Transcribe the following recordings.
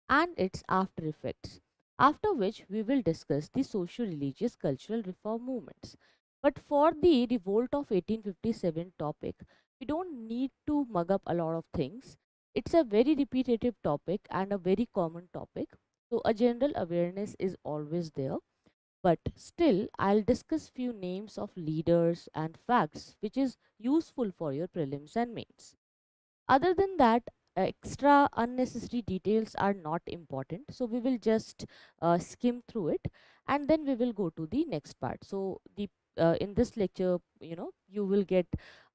and its after effects. After which we will discuss the socio-religious cultural reform movements. But for the revolt of 1857 topic, we don't need to mug up a lot of things. It's a very repetitive topic and a very common topic. So a general awareness is always there. But still, I'll discuss few names of leaders and facts which is useful for your prelims and mains. Other than that, extra unnecessary details are not important, so we will just skim through it, and then we will go to the next part. So the in this lecture, you will get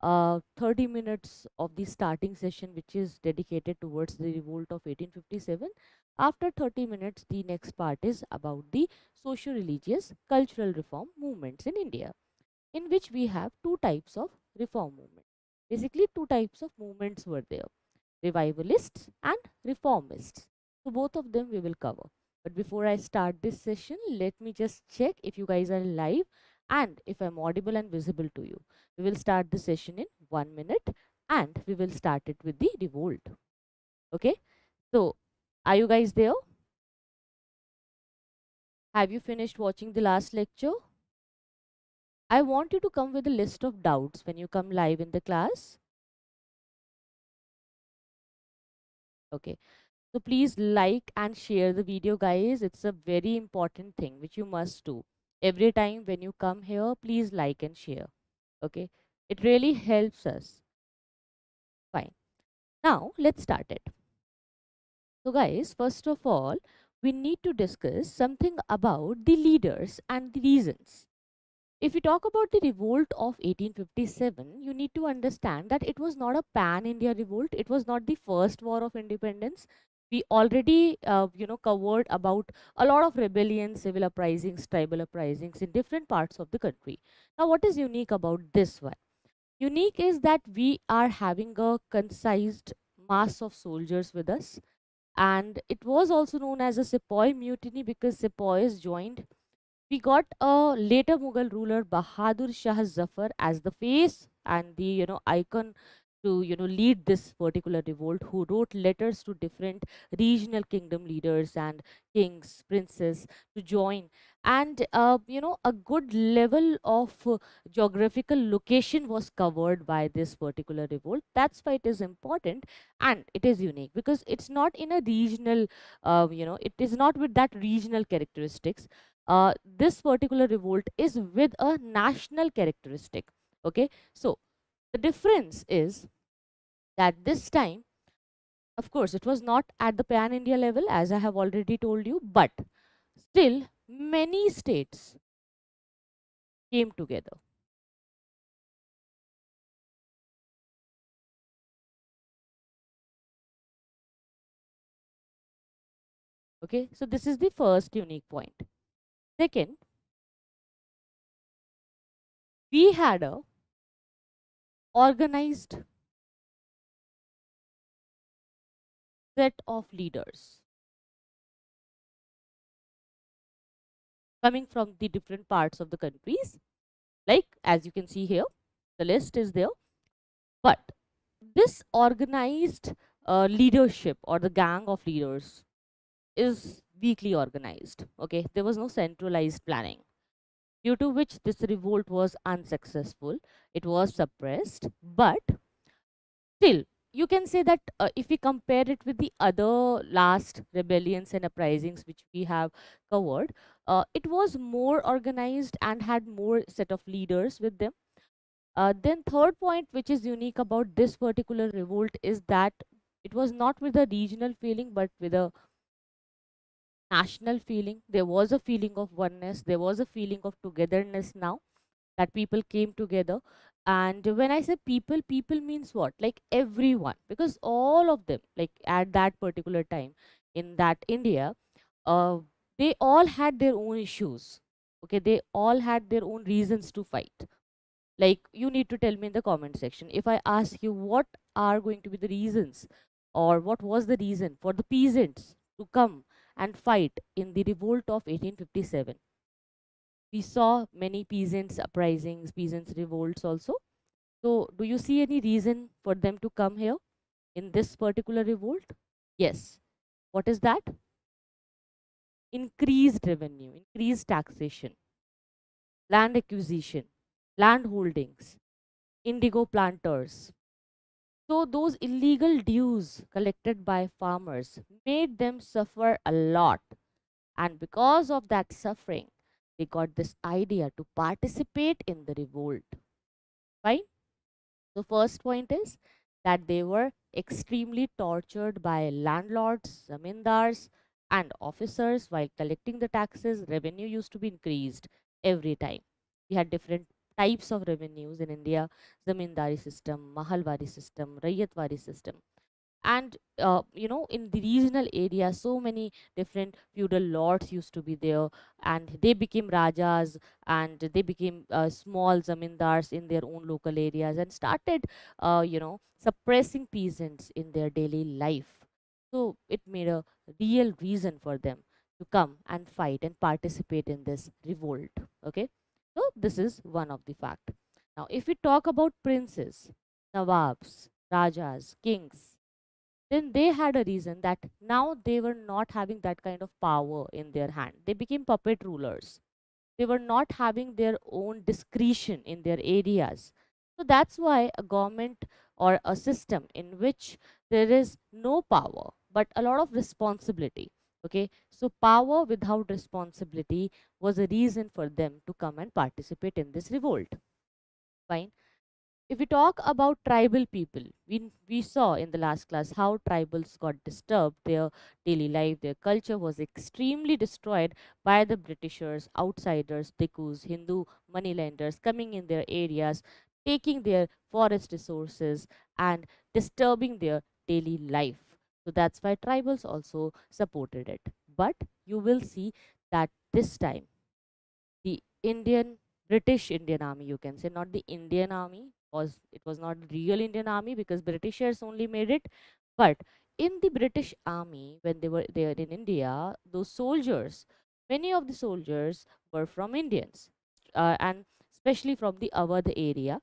30 minutes of the starting session, which is dedicated towards the revolt of 1857. After 30 minutes, the next part is about the socio-religious cultural reform movements in India, in which we have two types of reform movement. Basically, two types of movements were there: revivalists and reformists. So, both of them we will cover. But before I start this session, let me just check if you guys are live and if I'm audible and visible to you. We will start the session in 1 minute and we will start it with the revolt. Okay, so are you guys there? Have you finished watching the last lecture? I want you to come with a list of doubts when you come live in the class. Okay, so please like and share the video, guys. It's a very important thing which you must do. Every time when you come here, please like and share. Okay, it really helps us. Fine. Now let's start it. So guys, first of all, we need to discuss something about the leaders and the reasons. If we talk about the revolt of 1857, you need to understand that it was not a pan-India revolt. It was not the first war of independence. We already, covered about a lot of rebellions, civil uprisings, tribal uprisings in different parts of the country. Now, what is unique about this one? Unique is that we are having a concised mass of soldiers with us, and it was also known as a Sepoy mutiny because sepoys joined. We got a later Mughal ruler Bahadur Shah Zafar as the face and the icon to lead this particular revolt, who wrote letters to different regional kingdom leaders and kings, princes to join. And a good level of geographical location was covered by this particular revolt. That's why it is important and it is unique, because it's not in a regional it is not with that regional characteristics. This particular revolt is with a national characteristic. Okay, so the difference is that this time, of course, it was not at the pan India level, as I have already told you, but still many states came together. Okay, so this is the first unique point. Second, we had a organized set of leaders coming from the different parts of the countries. Like, as you can see here, the list is there. But this organized leadership or the gang of leaders is weakly organized. Okay, there was no centralized planning, due to which this revolt was unsuccessful. It was suppressed, but still, you can say that if we compare it with the other last rebellions and uprisings which we have covered, it was more organized and had more set of leaders with them. Then third point which is unique about this particular revolt is that it was not with a regional feeling but with a national feeling. There was a feeling of oneness, there was a feeling of togetherness now, that people came together. And when I say people, people means what? Like everyone, because all of them, like at that particular time in that India, uh, they all had their own issues. Okay, they all had their own reasons to fight. Like, you need to tell me in the comment section, if I ask you what are going to be the reasons, or what was the reason for the peasants to come and fight in the revolt of 1857. We saw many peasants uprisings, peasants revolts also. So do you see any reason for them to come here in this particular revolt? Yes, What is that? Increased revenue, increased taxation, land acquisition, land holdings, indigo planters. So those illegal dues collected by farmers made them suffer a lot. And because of that suffering, they got this idea to participate in the revolt. Fine. The first point is that they were extremely tortured by landlords, zamindars, and officers while collecting the taxes. Revenue used to be increased every time. We had different types of revenues in India: zamindari system, mahalwari system, rayatwari system. And in the regional area, so many different feudal lords used to be there, and they became rajas, and they became small zamindars in their own local areas, and started suppressing peasants in their daily life. So it made a real reason for them to come and fight and participate in this revolt. Okay, so this is one of the fact. Now if we talk about princes, nawabs, rajas, kings, then they had a reason that now they were not having that kind of power in their hand. They became puppet rulers. They were not having their own discretion in their areas. So that's why a government or a system in which there is no power but a lot of responsibility. Okay, so power without responsibility was a reason for them to come and participate in this revolt. Fine. If we talk about tribal people, we saw in the last class how tribals got disturbed. Their daily life, their culture was extremely destroyed by the Britishers, outsiders, Dikus, Hindu moneylenders coming in their areas, taking their forest resources and disturbing their daily life. So that's why tribals also supported it. But you will see that this time the British Indian Army, you can say, not the Indian Army, was it was not real Indian Army because Britishers only made it. But in the British Army, when they were there in India, those soldiers, many of the soldiers were from Indians, and especially from the Awadh area.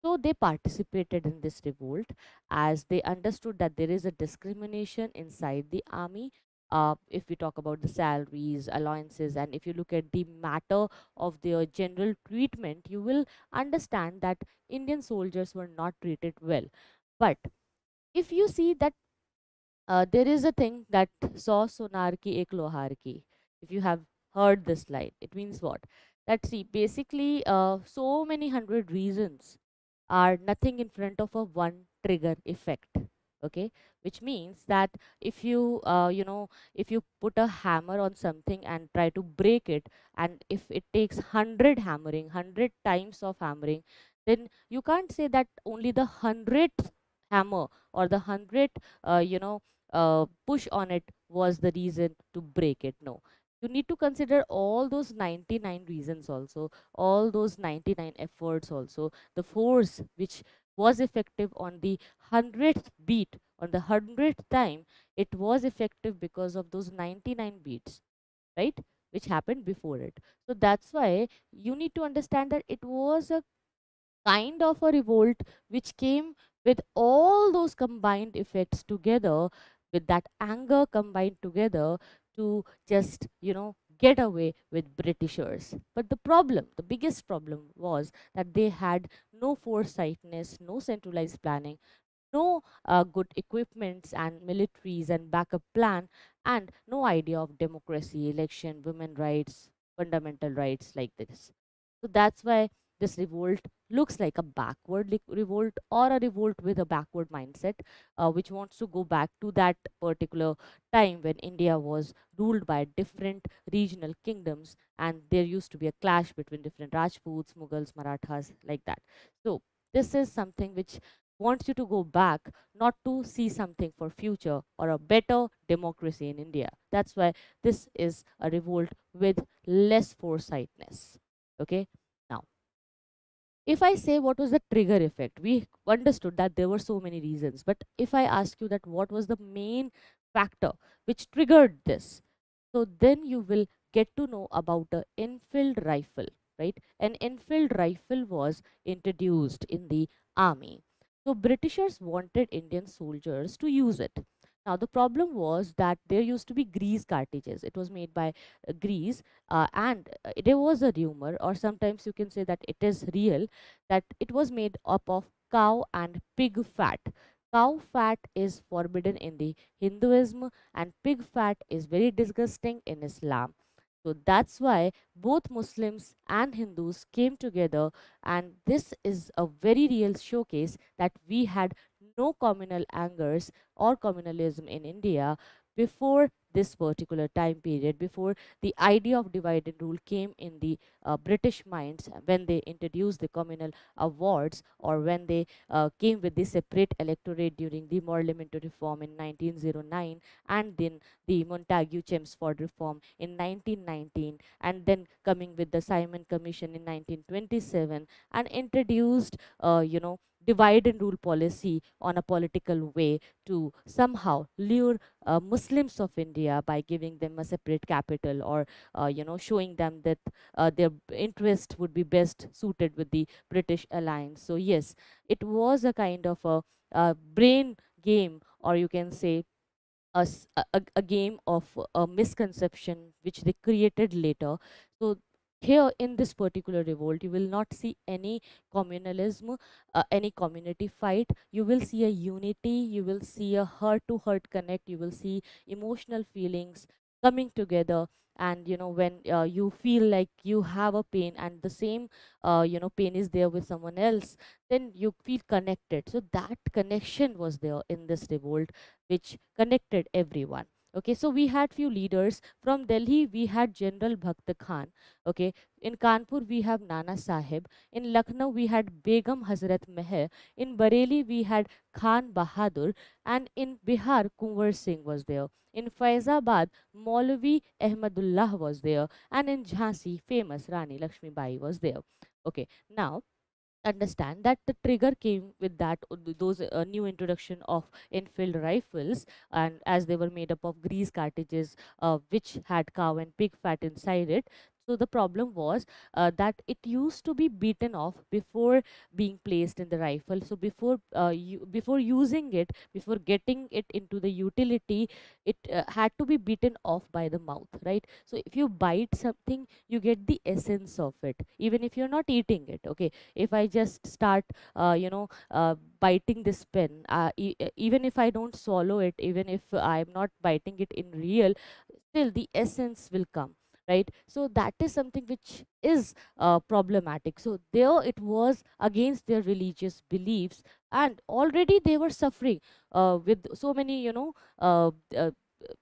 So they participated in this revolt as they understood that there is a discrimination inside the army. If we talk about the salaries, allowances, and if you look at the matter of their general treatment, you will understand that Indian soldiers were not treated well. But if you see that there is a thing that saw sonar ki ek lohar ki. If you have heard this line, it means what? That see, basically, so many hundred reasons are nothing in front of a one trigger effect. Okay, which means that if you if you put a hammer on something and try to break it, and if it takes 100 hammering, 100 times of hammering, then you can't say that only the 100th hammer or the 100th push on it was the reason to break it. No, you need to consider all those 99 reasons also, all those 99 efforts also, the force which was effective on the 100th beat, on the 100th time. It was effective because of those 99 beats, right, which happened before it. So that's why you need to understand that it was a kind of a revolt which came with all those combined effects together, with that anger combined together to just get away with Britishers. But the problem, the biggest problem, was that they had no foresightness, no centralized planning, no good equipments and militaries and backup plan, and no idea of democracy, election, women rights, fundamental rights like this. So that's why this revolt looks like a backward revolt, or a revolt with a backward mindset, which wants to go back to that particular time when India was ruled by different regional kingdoms, and there used to be a clash between different Rajputs, Mughals, Marathas, like that. So this is something which wants you to go back, not to see something for future or a better democracy in India. That's why this is a revolt with less foresightness. Okay, now if I say what was the trigger effect, we understood that there were so many reasons. But if I ask you that what was the main factor which triggered this, so then you will get to know about the Enfield rifle, right? An Enfield rifle was introduced in the army. So Britishers wanted Indian soldiers to use it. Now, the problem was that there used to be grease cartridges. It was made by Greece, and there was a rumor, or sometimes you can say that it is real, that it was made up of cow and pig fat. Cow fat is forbidden in the Hinduism, and pig fat is very disgusting in Islam. So that's why both Muslims and Hindus came together, and this is a very real showcase that we had no communal angers or communalism in India before this particular time period, before the idea of divide and rule came in the British minds, when they introduced the communal awards, or when they came with the separate electorate during the Parliamentary reform in 1909, and then the Montagu Chelmsford reform in 1919, and then coming with the Simon Commission in 1927, and introduced, divide and rule policy on a political way to somehow lure Muslims of India by giving them a separate capital, or showing them that their interest would be best suited with the British alliance. So yes, it was a kind of a brain game, or you can say a game of a misconception which they created later. So here in this particular revolt, you will not see any communalism, any community fight. You will see a unity, you will see a heart to heart connect, you will see emotional feelings coming together. And when you feel like you have a pain, and the same pain is there with someone else, then you feel connected. So that connection was there in this revolt, which connected everyone. Okay, so we had few leaders from Delhi. We had General Bhakt Khan. Okay, in Kanpur we have Nana Sahib. In Lucknow we had Begum Hazrat Meher. In Bareilly we had Khan Bahadur, and in Bihar Kunwar Singh was there. In Faizabad Maulvi Ahmadullah was there, and in Jhansi famous Rani Lakshmi Bai was there. Okay, now understand that the trigger came with that those new introduction of infield rifles, and as they were made up of grease cartridges, which had cow and pig fat inside it. So the problem was that it used to be beaten off before being placed in the rifle. So before using it, before getting it into the utility, it had to be beaten off by the mouth, right? So if you bite something, you get the essence of it, even if you're not eating it. Okay, if I just start biting this pen, even if I don't swallow it, even if I'm not biting it in real, still the essence will come, right? So that is something which is problematic. So there it was against their religious beliefs, and already they were suffering with so many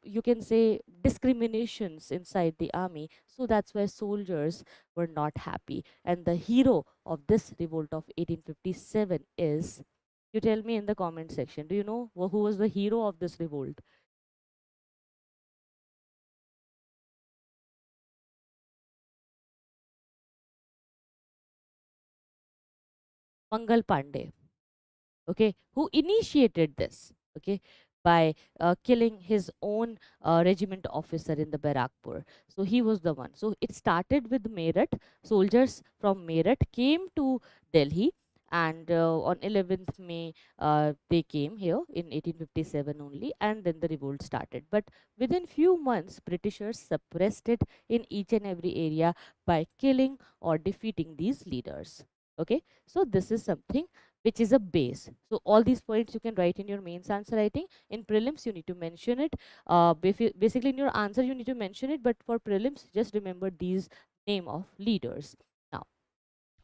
you can say discriminations inside the army. So that's why soldiers were not happy, and the hero of this revolt of 1857 is, you tell me in the comment section, do you know who was the hero of this revolt? Mangal Pandey. Okay, who initiated this, okay, by killing his own regiment officer in the Barakpur. So he was the one. So it started with Meerut. Soldiers from Meerut came to Delhi, and on 11th May they came here in 1857 only, and then the revolt started. But within few months, Britishers suppressed it in each and every area by killing or defeating these leaders. Okay, so this is something which is a base. So all these points you can write in your mains answer writing. In prelims, you need to mention it. Basically, in your answer, you need to mention it. But for prelims, just remember these name of leaders. Now,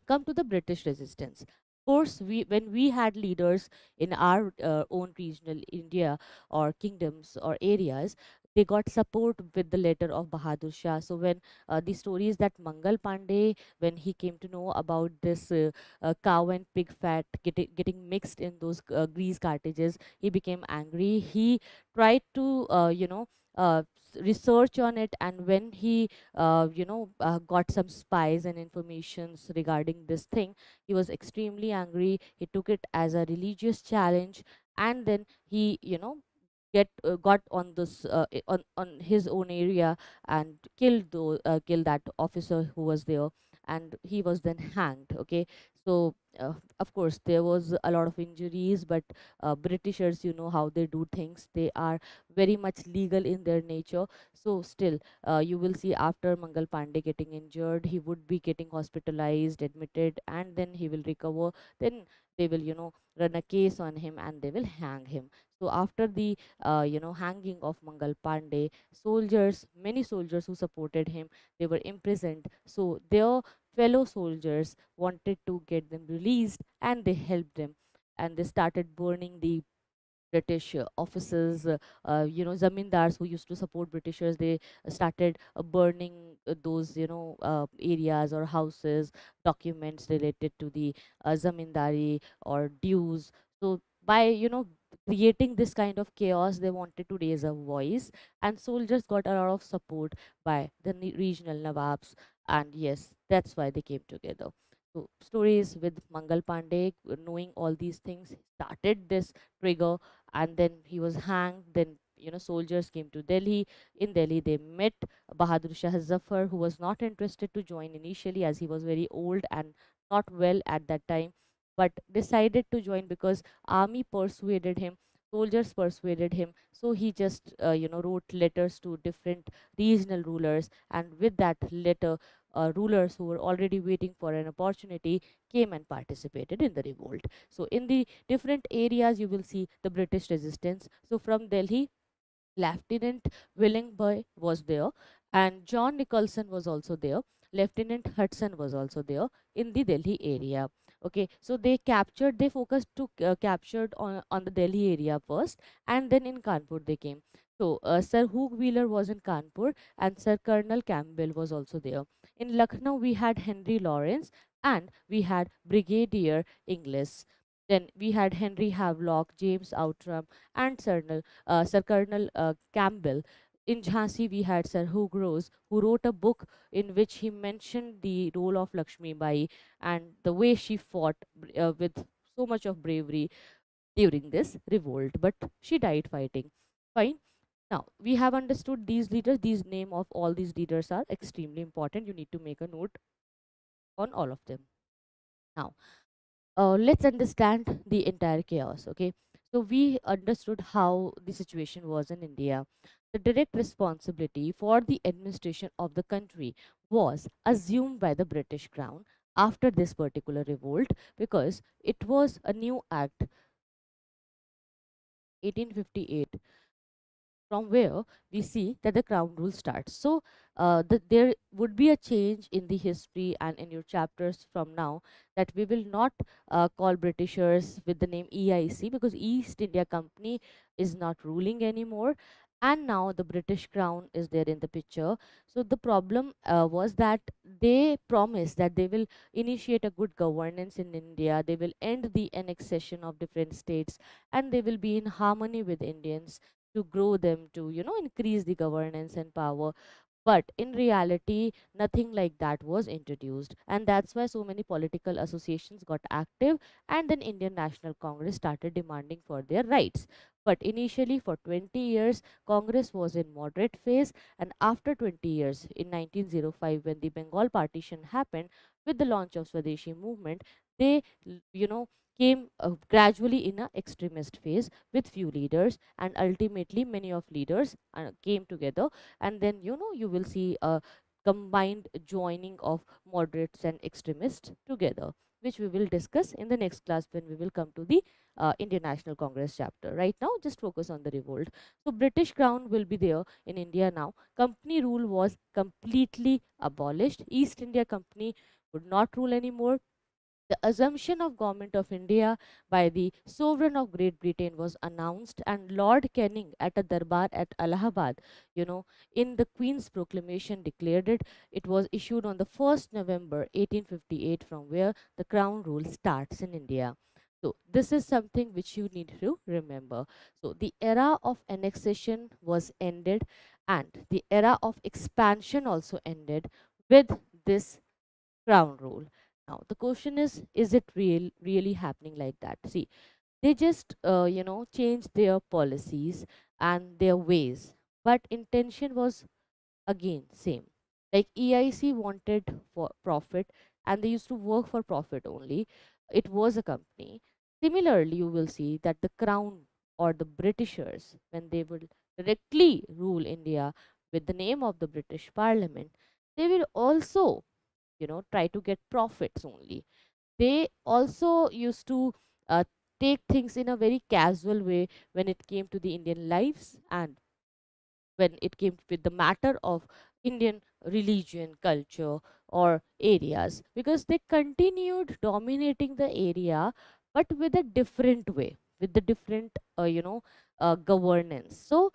come to the British resistance. Of course, when we had leaders in our own regional India or kingdoms or areas, they got support with the letter of Bahadur Shah. So when the story is that Mangal Pandey, when he came to know about this cow and pig fat getting mixed in those grease cartridges, he became angry. He tried to research on it, and when he got some spies and informations regarding this thing, he was extremely angry. He took it as a religious challenge, and then he got on this on his own area and killed that officer who was there. and he was then hanged. Okay, so of course there was a lot of injuries, but Britishers, you know how they do things, they are very much legal in their nature. So still, you will see after Mangal Pandey getting injured, he would be getting hospitalized, admitted, and then he will recover. Then they will, run a case on him and they will hang him. So after the hanging of Mangal Pandey, soldiers, many soldiers who supported him, they were imprisoned. So their fellow soldiers wanted to get them released, and they helped them, and they started burning the British officers, zamindars who used to support Britishers. They started burning those, areas or houses, documents related to the zamindari or dues. So by, creating this kind of chaos, they wanted to raise a voice, and soldiers got a lot of support by the regional Nawabs. And yes, that's why they came together. So stories with Mangal Pandey, knowing all these things, started this trigger, and then he was hanged. Then, soldiers came to Delhi. In Delhi, they met Bahadur Shah Zafar, who was not interested to join initially, as he was very old and not well at that time, but decided to join because army persuaded him, soldiers persuaded him. So he just wrote letters to different regional rulers, and with that letter, rulers who were already waiting for an opportunity came and participated in the revolt. So in the different areas, you will see the British resistance. So from Delhi, Lieutenant Willingby was there, and John Nicholson was also there. Lieutenant Hudson was also there in the Delhi area. Okay, so they focused to captured on the Delhi area first, and then in Kanpur they came. So Sir Hugh Wheeler was in Kanpur, and Sir Colonel Campbell was also there. In Lucknow, we had Henry Lawrence, and we had Brigadier Inglis. Then we had Henry Havelock, James Outram, and Sir Colonel Campbell. In Jhansi, we had Sir Hugh Rose, who wrote a book in which he mentioned the role of Lakshmi Bai and the way she fought with so much of bravery during this revolt. But she died fighting. Fine. Now we have understood these leaders. These name of all these leaders are extremely important. You need to make a note on all of them. Now let's understand the entire chaos. Okay, so we understood how the situation was in India. The direct responsibility for the administration of the country was assumed by the British crown after this particular revolt, because it was a new act, 1858, from where we see that the crown rule starts. So there would be a change in the history and in your chapters from now, that we will not call Britishers with the name EIC, because East India Company is not ruling anymore. And now the British crown is there in the picture. So the problem was that they promised that they will initiate a good governance in India, they will end the annexation of different states, and they will be in harmony with Indians to grow them, to increase the governance and power. But in reality, nothing like that was introduced, and that's why so many political associations got active, and then Indian National Congress started demanding for their rights. But initially, for 20 years, Congress was in moderate phase, and after 20 years, in 1905, when the Bengal partition happened, with the launch of Swadeshi movement, they came gradually in a extremist phase with few leaders, and ultimately many of leaders came together. And then you will see a combined joining of moderates and extremists together, which we will discuss in the next class when we will come to the Indian National Congress chapter. Right now, just focus on the revolt. So British crown will be there in India now. Company rule was completely abolished. East India Company would not rule anymore. The assumption of government of India by the sovereign of Great Britain was announced, and Lord Canning at a darbar at Allahabad, in the Queen's proclamation declared it. It was issued on the 1st November 1858, from where the crown rule starts in India. So this is something which you need to remember. So the era of annexation was ended, and the era of expansion also ended with this crown rule. Now the question is it really happening like that? See, they just changed their policies and their ways, but intention was again same. Like EIC wanted for profit, and they used to work for profit only. It was a company. Similarly, you will see that the crown or the Britishers, when they will directly rule India with the name of the British Parliament, they will also, try to get profits only. They also used to uh, take things in a very casual way when it came to the Indian lives, and when it came with the matter of Indian religion, culture, or areas, because they continued dominating the area, but with a different way, with the different, governance. So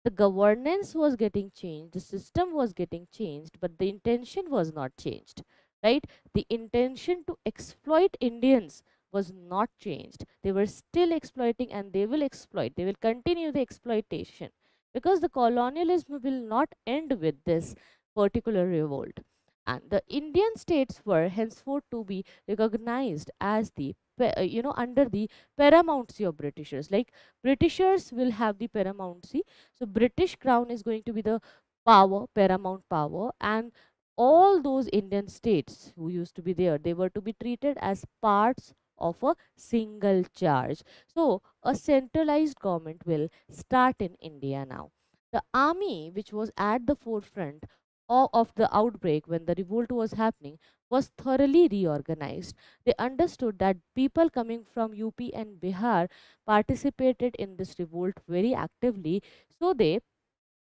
the governance was getting changed, the system was getting changed, but the intention was not changed, right? The intention to exploit Indians was not changed. They were still exploiting, and they will exploit, they will continue the exploitation, because the colonialism will not end with this particular revolt. And the Indian states were henceforth to be recognized as the under the paramountcy of Britishers. Like, Britishers will have the paramountcy, so British crown is going to be the power, paramount power, and all those Indian states who used to be there, they were to be treated as parts of a single charge. So a centralized government will start in India now. The army, which was at the forefront of the outbreak when the revolt was happening, was thoroughly reorganized. They understood that people coming from UP and Bihar participated in this revolt very actively, so they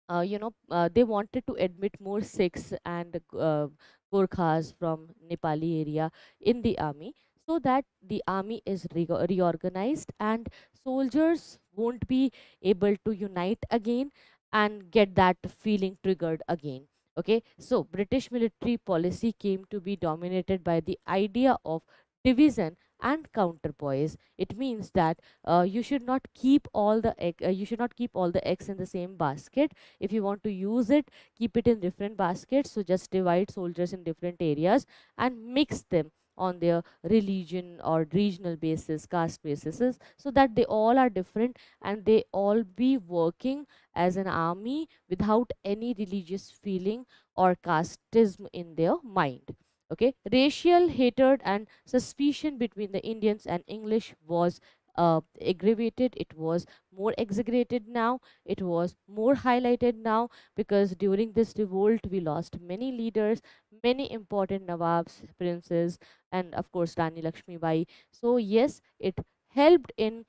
wanted to admit more Sikhs and Gorkhas from Nepali area in the army, so that the army is reorganized and soldiers won't be able to unite again and get that feeling triggered again. Okay, so British military policy came to be dominated by the idea of division and counterpoise. It means that you should not keep all the eggs in the same basket. If you want to use it, keep it in different baskets. So just divide soldiers in different areas and mix them on their religion or regional basis, caste basis, so that they all are different and they all be working as an army without any religious feeling or casteism in their mind. Okay, racial hatred and suspicion between the Indians and English was aggravated. It was more exaggerated now, it was more highlighted now, because during this revolt we lost many leaders, many important Nawabs, princes, and of course Rani Lakshmi Bai. So yes, it helped in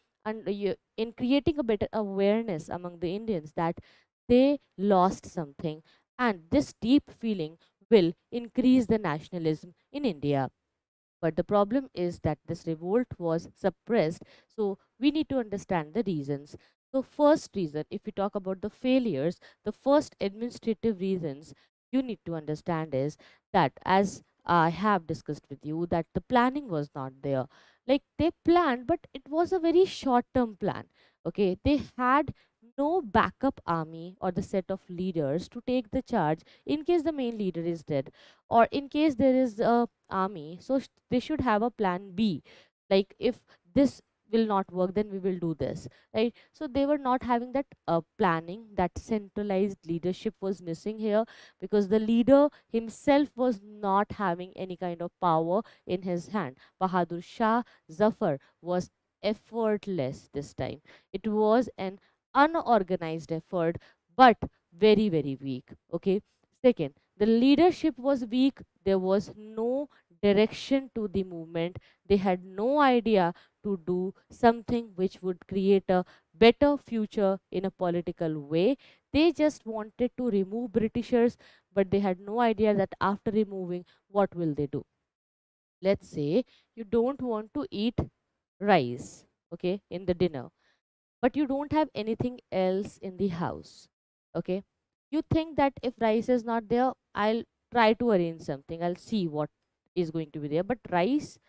creating a better awareness among the Indians that they lost something, and this deep feeling will increase the nationalism in India. But the problem is that this revolt was suppressed. So we need to understand the reasons. So, first reason, if we talk about the failures, the first administrative reasons you need to understand is that, as I have discussed with you, that the planning was not there. Like, they planned, but it was a very short term plan. Okay, they had no backup army or the set of leaders to take the charge in case the main leader is dead, or in case there is a army. So they should have a plan B. Like, if this will not work, then we will do this, right? So they were not having that planning. That centralized leadership was missing here, because the leader himself was not having any kind of power in his hand. Bahadur Shah Zafar was effortless this time. It was an unorganized effort, but very very weak. Okay, second, the leadership was weak. There was no direction to the movement. They had no idea to do something which would create a better future in a political way. They just wanted to remove Britishers, but they had no idea that after removing, what will they do? Let's say you don't want to eat rice, okay, in the dinner, but you don't have anything else in the house. Okay, you think that if rice is not there, I'll try to arrange something, I'll see what is going to be there, but rice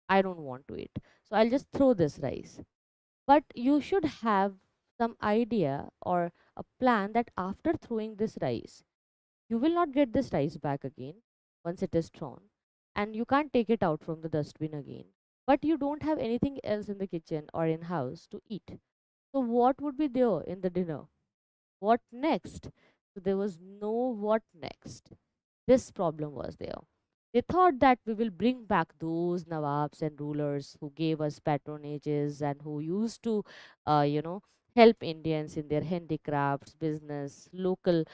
I don't want to eat, so I'll just throw this rice. But you should have some idea or a plan that after throwing this rice, you will not get this rice back again once it is thrown, and you can't take it out from the dustbin again, but you don't have anything else in the kitchen or in house to eat. So what would be there in the dinner? What next? So there was no what next. This problem was there. They thought that we will bring back those Nawabs and rulers who gave us patronages and who used to, you know, help Indians in their handicrafts, business, local,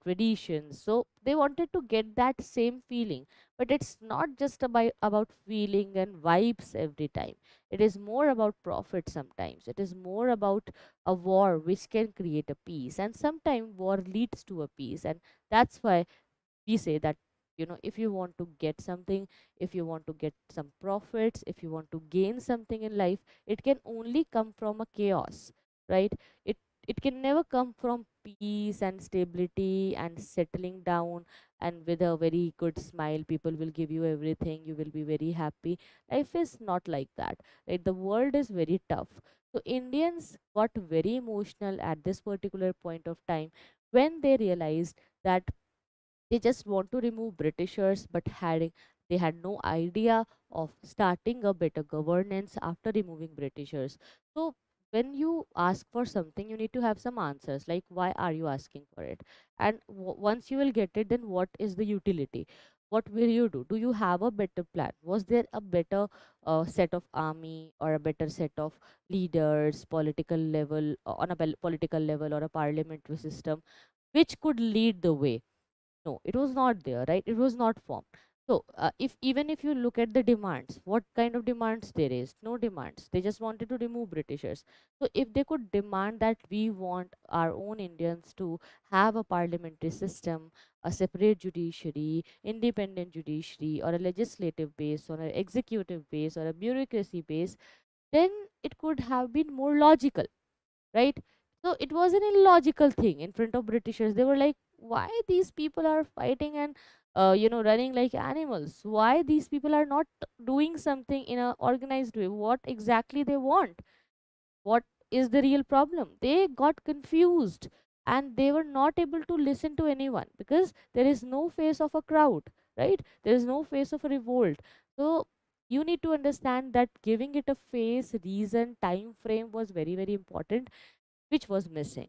traditions. So they wanted to get that same feeling. But it's not just about feeling and vibes every time. It is more about profit sometimes. It is more about a war which can create a peace. And sometimes war leads to a peace. And that's why we say that, if you want to get something, if you want to get some profits, if you want to gain something in life, it can only come from a chaos, right? It can never come from peace and stability and settling down, and with a very good smile people will give you everything, you will be very happy. Life is not like that, right? The world is very tough. So Indians got very emotional at this particular point of time when they realized that they just want to remove Britishers, but they had no idea of starting a better governance after removing Britishers. So when you ask for something, you need to have some answers, like why are you asking for it, and once you will get it, then what is the utility? What will you do? Do you have a better plan? Was there a better set of army, or a better set of leaders, political level, on a political level, or a parliamentary system which could lead the way? No, it was not there, right? It was not formed. So if even if you look at the demands, what kind of demands they raised? No demands. They just wanted to remove Britishers. So if they could demand that we want our own Indians to have a parliamentary system, a separate judiciary, independent judiciary, or a legislative base, or an executive base, or a bureaucracy base, then it could have been more logical, right? So it was an illogical thing in front of Britishers. They were like, why these people are fighting and running like animals? Why these people are not doing something in a organized way? What exactly they want? What is the real problem? They got confused, and they were not able to listen to anyone because there is no face of a crowd, right? There is no face of a revolt. So you need to understand that giving it a face, reason, time frame was very, very important, which was missing.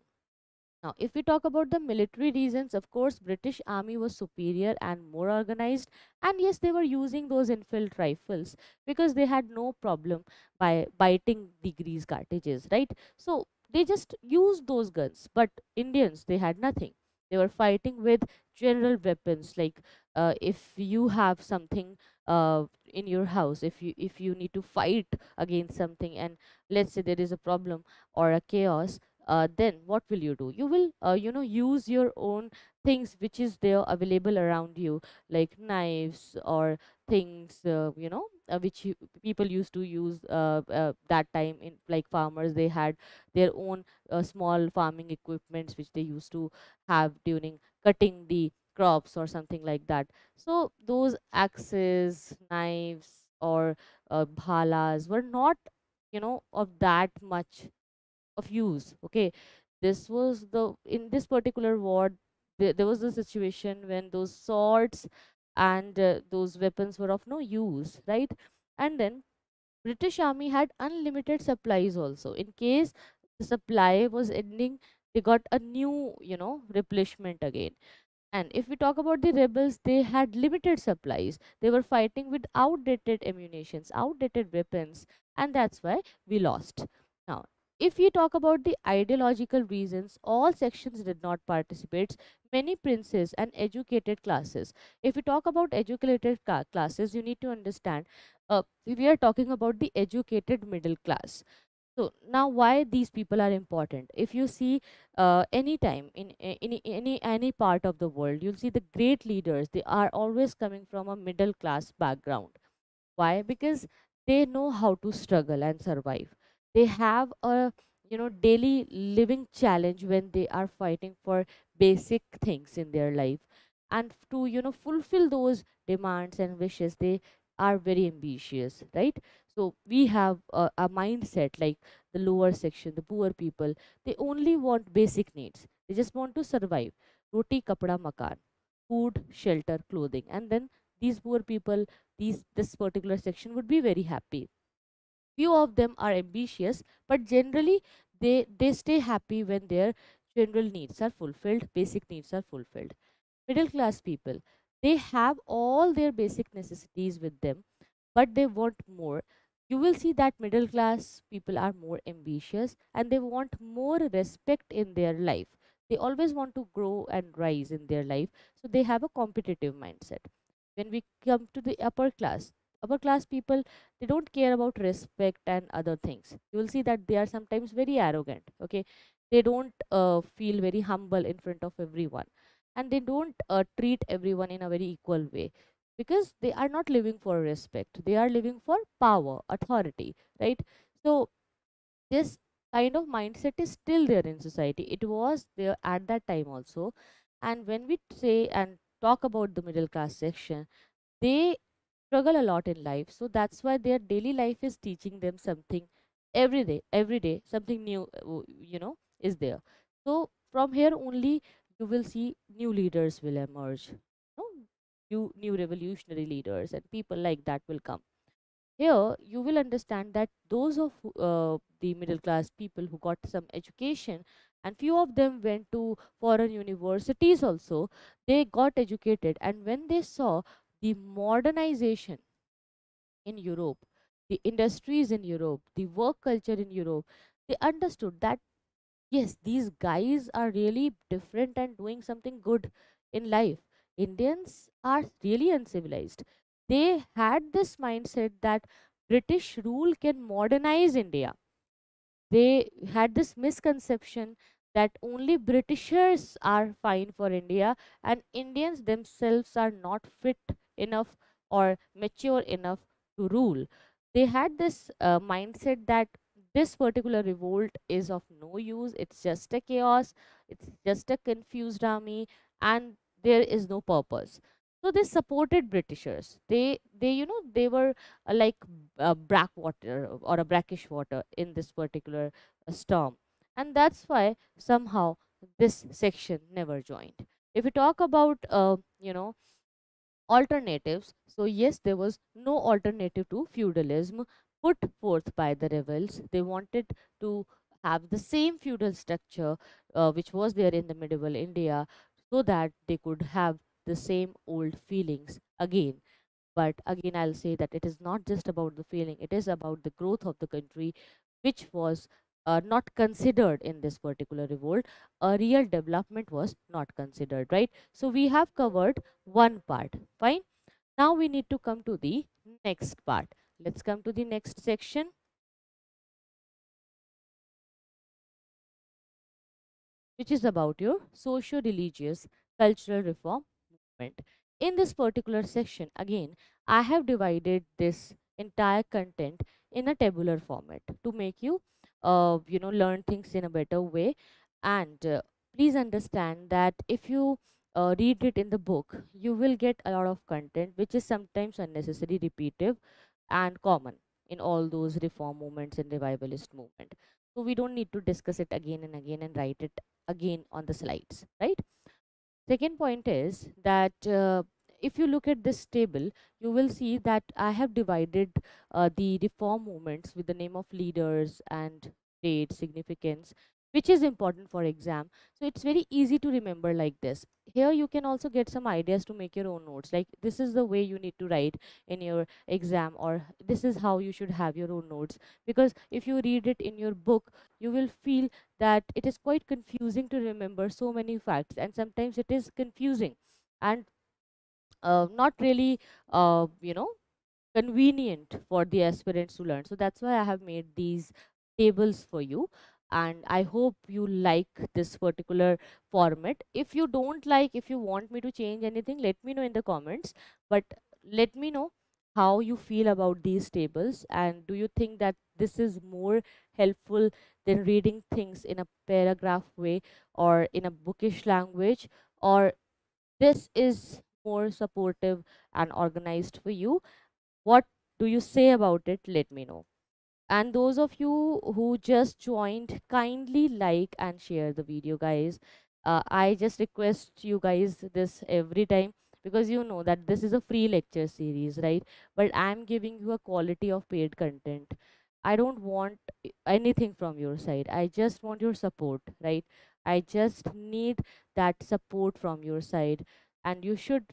Now, if we talk about the military reasons, of course, British Army was superior and more organized, and yes, they were using those infield rifles because they had no problem by biting the grease cartridges, right? So they just used those guns, but Indians, they had nothing. They were fighting with general weapons, like if you have something in your house, if you need to fight against something, and let's say there is a problem or a chaos, then what will you do? You will use your own things which is there available around you, like knives or things, which people used to use that time, in like farmers, they had their own small farming equipments which they used to have during cutting the crops or something like that. So those axes, knives, or bhalas were not of that much of use. Okay, this was the in this particular war, there was a situation when those swords and those weapons were of no use, right? And then British army had unlimited supplies also. In case the supply was ending, they got a new replacement again. And if we talk about the rebels, they had limited supplies. They were fighting with outdated ammunitions, outdated weapons, and that's why we lost. Now, if you talk about the ideological reasons, all sections did not participate. Many princes and educated classes. If we talk about educated classes, you need to understand we are talking about the educated middle class. So now, why these people are important? If you see any time in any part of the world, you'll see the great leaders. They are always coming from a middle class background. Why? Because they know how to struggle and survive. They have a daily living challenge when they are fighting for basic things in their life, and to fulfill those demands and wishes, they are very ambitious, right? So we have a mindset like the lower section, the poor people. They only want basic needs. They just want to survive. Roti, kapda, makan, food, shelter, clothing, and then these poor people, this particular section would be very happy. Few of them are ambitious, but generally they stay happy when their general needs are fulfilled, basic needs are fulfilled. middle class people, they have all their basic necessities with them, but they want more. You will see that middle class people are more ambitious and they want more respect in their life. They always want to grow and rise in their life, so they have a competitive mindset. When we come to the upper class people, they don't care about respect and other things. You will see that they are sometimes very arrogant. Okay, they don't feel very humble in front of everyone, and they don't treat everyone in a very equal way, because they are not living for respect, they are living for power, authority, right? So this kind of mindset is still there in society. It was there at that time also. And when we say and talk about the middle class section, they struggle a lot in life, so that's why their daily life is teaching them something. Every day something new, is there. So from here only you will see new leaders will emerge, new revolutionary leaders and people like that will come. Here you will understand that those of the middle class people who got some education, and few of them went to foreign universities also, they got educated, and when they saw the modernization in Europe, the industries in Europe, the work culture in Europe, they understood that yes, these guys are really different and doing something good in life. Indians are really uncivilized. They had this mindset that British rule can modernize India. They had this misconception that only Britishers are fine for India and Indians themselves are not fit enough or mature enough to rule. They had this mindset that this particular revolt is of no use, it's just a chaos, it's just a confused army, and there is no purpose. So they supported Britishers. They were like brackwater or a brackish water in this particular storm, and that's why somehow this section never joined. If we talk about alternatives, so yes, there was no alternative to feudalism put forth by the rebels. They wanted to have the same feudal structure which was there in the medieval India, so that they could have the same old feelings again. But again, I'll say that it is not just about the feeling, it is about the growth of the country, which was not considered in this particular revolt. A real development was not considered, right? So we have covered one part. Fine. Now we need to come to the next part. Let's come to the next section, which is about your socio-religious cultural reform movement. In this particular section, again, I have divided this entire content in a tabular format to make you, learn things in a better way. And please understand that if you read it in the book, you will get a lot of content which is sometimes unnecessary, repetitive, and common in all those reform movements and revivalist movement. So we don't need to discuss it again and again and write it again on the slides, right? Second point is that if you look at this table, you will see that I have divided the reform movements with the name of leaders and date significance, which is important for exam. So it's very easy to remember like this. Here you can also get some ideas to make your own notes. Like this is the way you need to write in your exam, or this is how you should have your own notes. Because if you read it in your book, you will feel that it is quite confusing to remember so many facts, and sometimes it is confusing and not really convenient for the aspirants to learn. So that's why I have made these tables for you, and I hope you like this particular format. If you don't like, if you want me to change anything, let me know in the comments. But let me know how you feel about these tables, and do you think that this is more helpful than reading things in a paragraph way or in a bookish language, or this is more supportive and organized for you? What do you say about it? Let me know. And those of you who just joined, kindly like and share the video, guys. I just request you guys this every time, because you know that this is a free lecture series, right? But I'm giving you a quality of paid content. I don't want anything from your side. I just want your support, right? I just need that support from your side. and you should,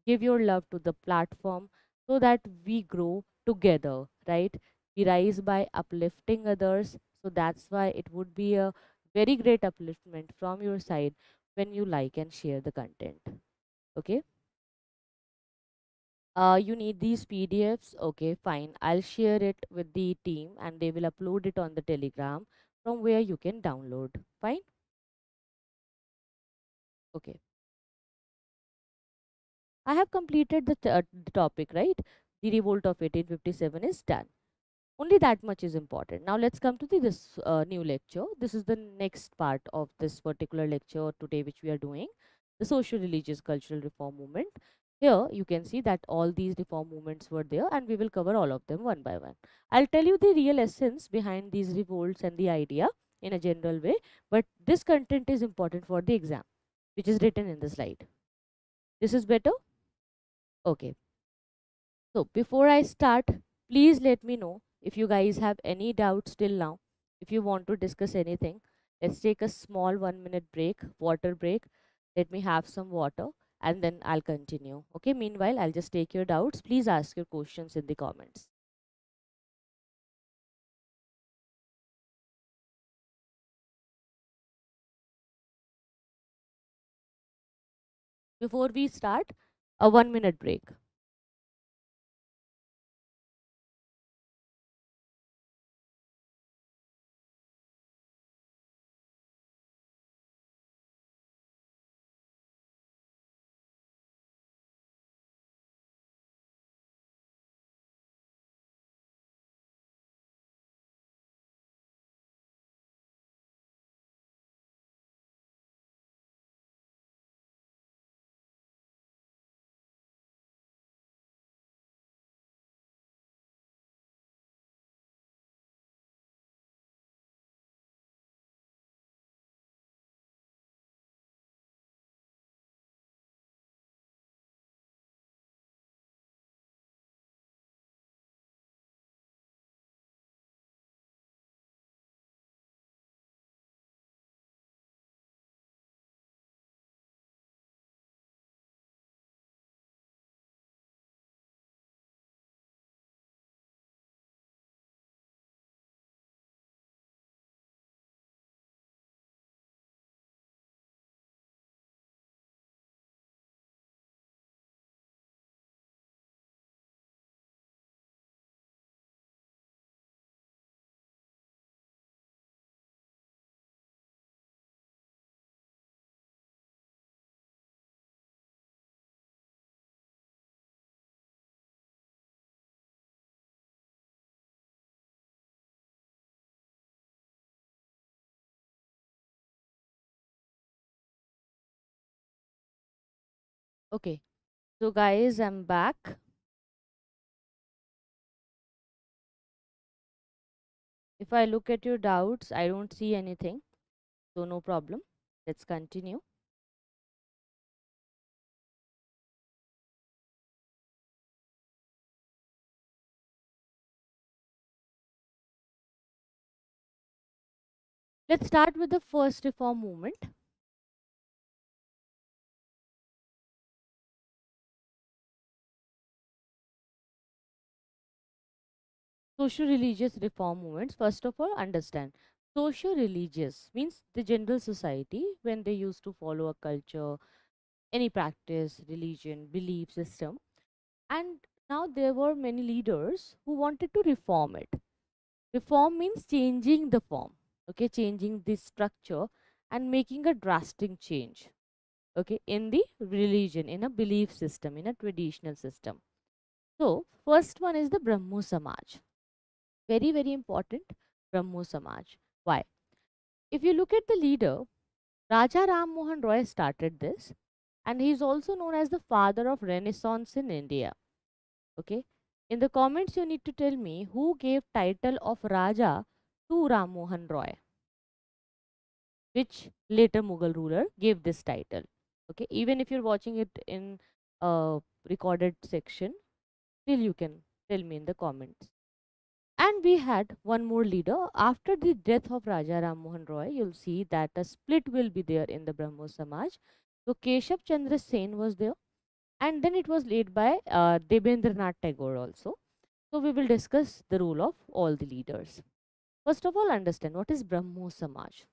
give your love to the platform so that we grow together, right? We rise by uplifting others. So that's why it would be a very great upliftment from your side when you like and share the content. Okay. You need these PDFs. Okay, fine. I'll share it with the team and they will upload it on the Telegram from where you can download. Fine. Okay. I have completed the topic, right? The revolt of 1857 is done. Only that much is important. Now let's come to this new lecture. This is the next part of this particular lecture today, which we are doing, the Socio-Religious Cultural Reform Movement. Here you can see that all these reform movements were there, and we will cover all of them one by one. I'll tell you the real essence behind these revolts and the idea in a general way, but this content is important for the exam, which is written in the slide. This is better? Okay. So before I start, please let me know if you guys have any doubts till now. If you want to discuss anything, let's take a small 1 minute break, water break. Let me have some water and then I'll continue. Okay, meanwhile, I'll just take your doubts. Please ask your questions in the comments. Before we start, a 1 minute break. Okay, so guys, I'm back. If I look at your doubts, I don't see anything. So no problem. Let's continue. Let's start with the first reform movement. Socio-religious reform movements. First of all, understand. Socio-religious means the general society when they used to follow a culture, any practice, religion, belief system. And now there were many leaders who wanted to reform it. Reform means changing the form, okay, changing the structure and making a drastic change, okay, in the religion, in a belief system, in a traditional system. So, first one is the Brahmo Samaj. Very, very important, Brahmo Samaj. Why? If you look at the leader, Raja Ram Mohan Roy started this, and he is also known as the father of Renaissance in India. Okay. In the comments, you need to tell me who gave title of Raja to Ram Mohan Roy, which later Mughal ruler gave this title. Okay. Even if you're watching it in a recorded section, still you can tell me in the comments. And we had one more leader. After the death of Raja Ram Mohan Roy, you'll see that a split will be there in the Brahmo Samaj. So Keshav Chandra Sen was there, and then it was led by Debendranath Tagore also. So we will discuss the role of all the leaders. First of all, understand what is Brahmo Samaj.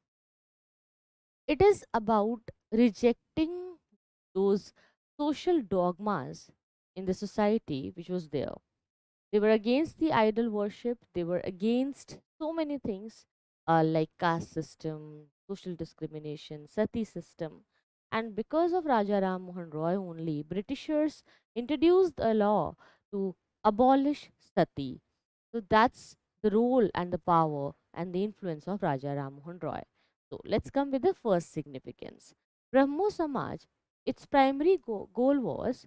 It is about rejecting those social dogmas in the society which was there. They were against the idol worship. They were against so many things like caste system, social discrimination, sati system. And because of Raja Ram Mohan Roy only, Britishers introduced a law to abolish sati. So that's the role and the power and the influence of Raja Ram Mohan Roy. So let's come with the first significance. Brahmo Samaj, its primary goal was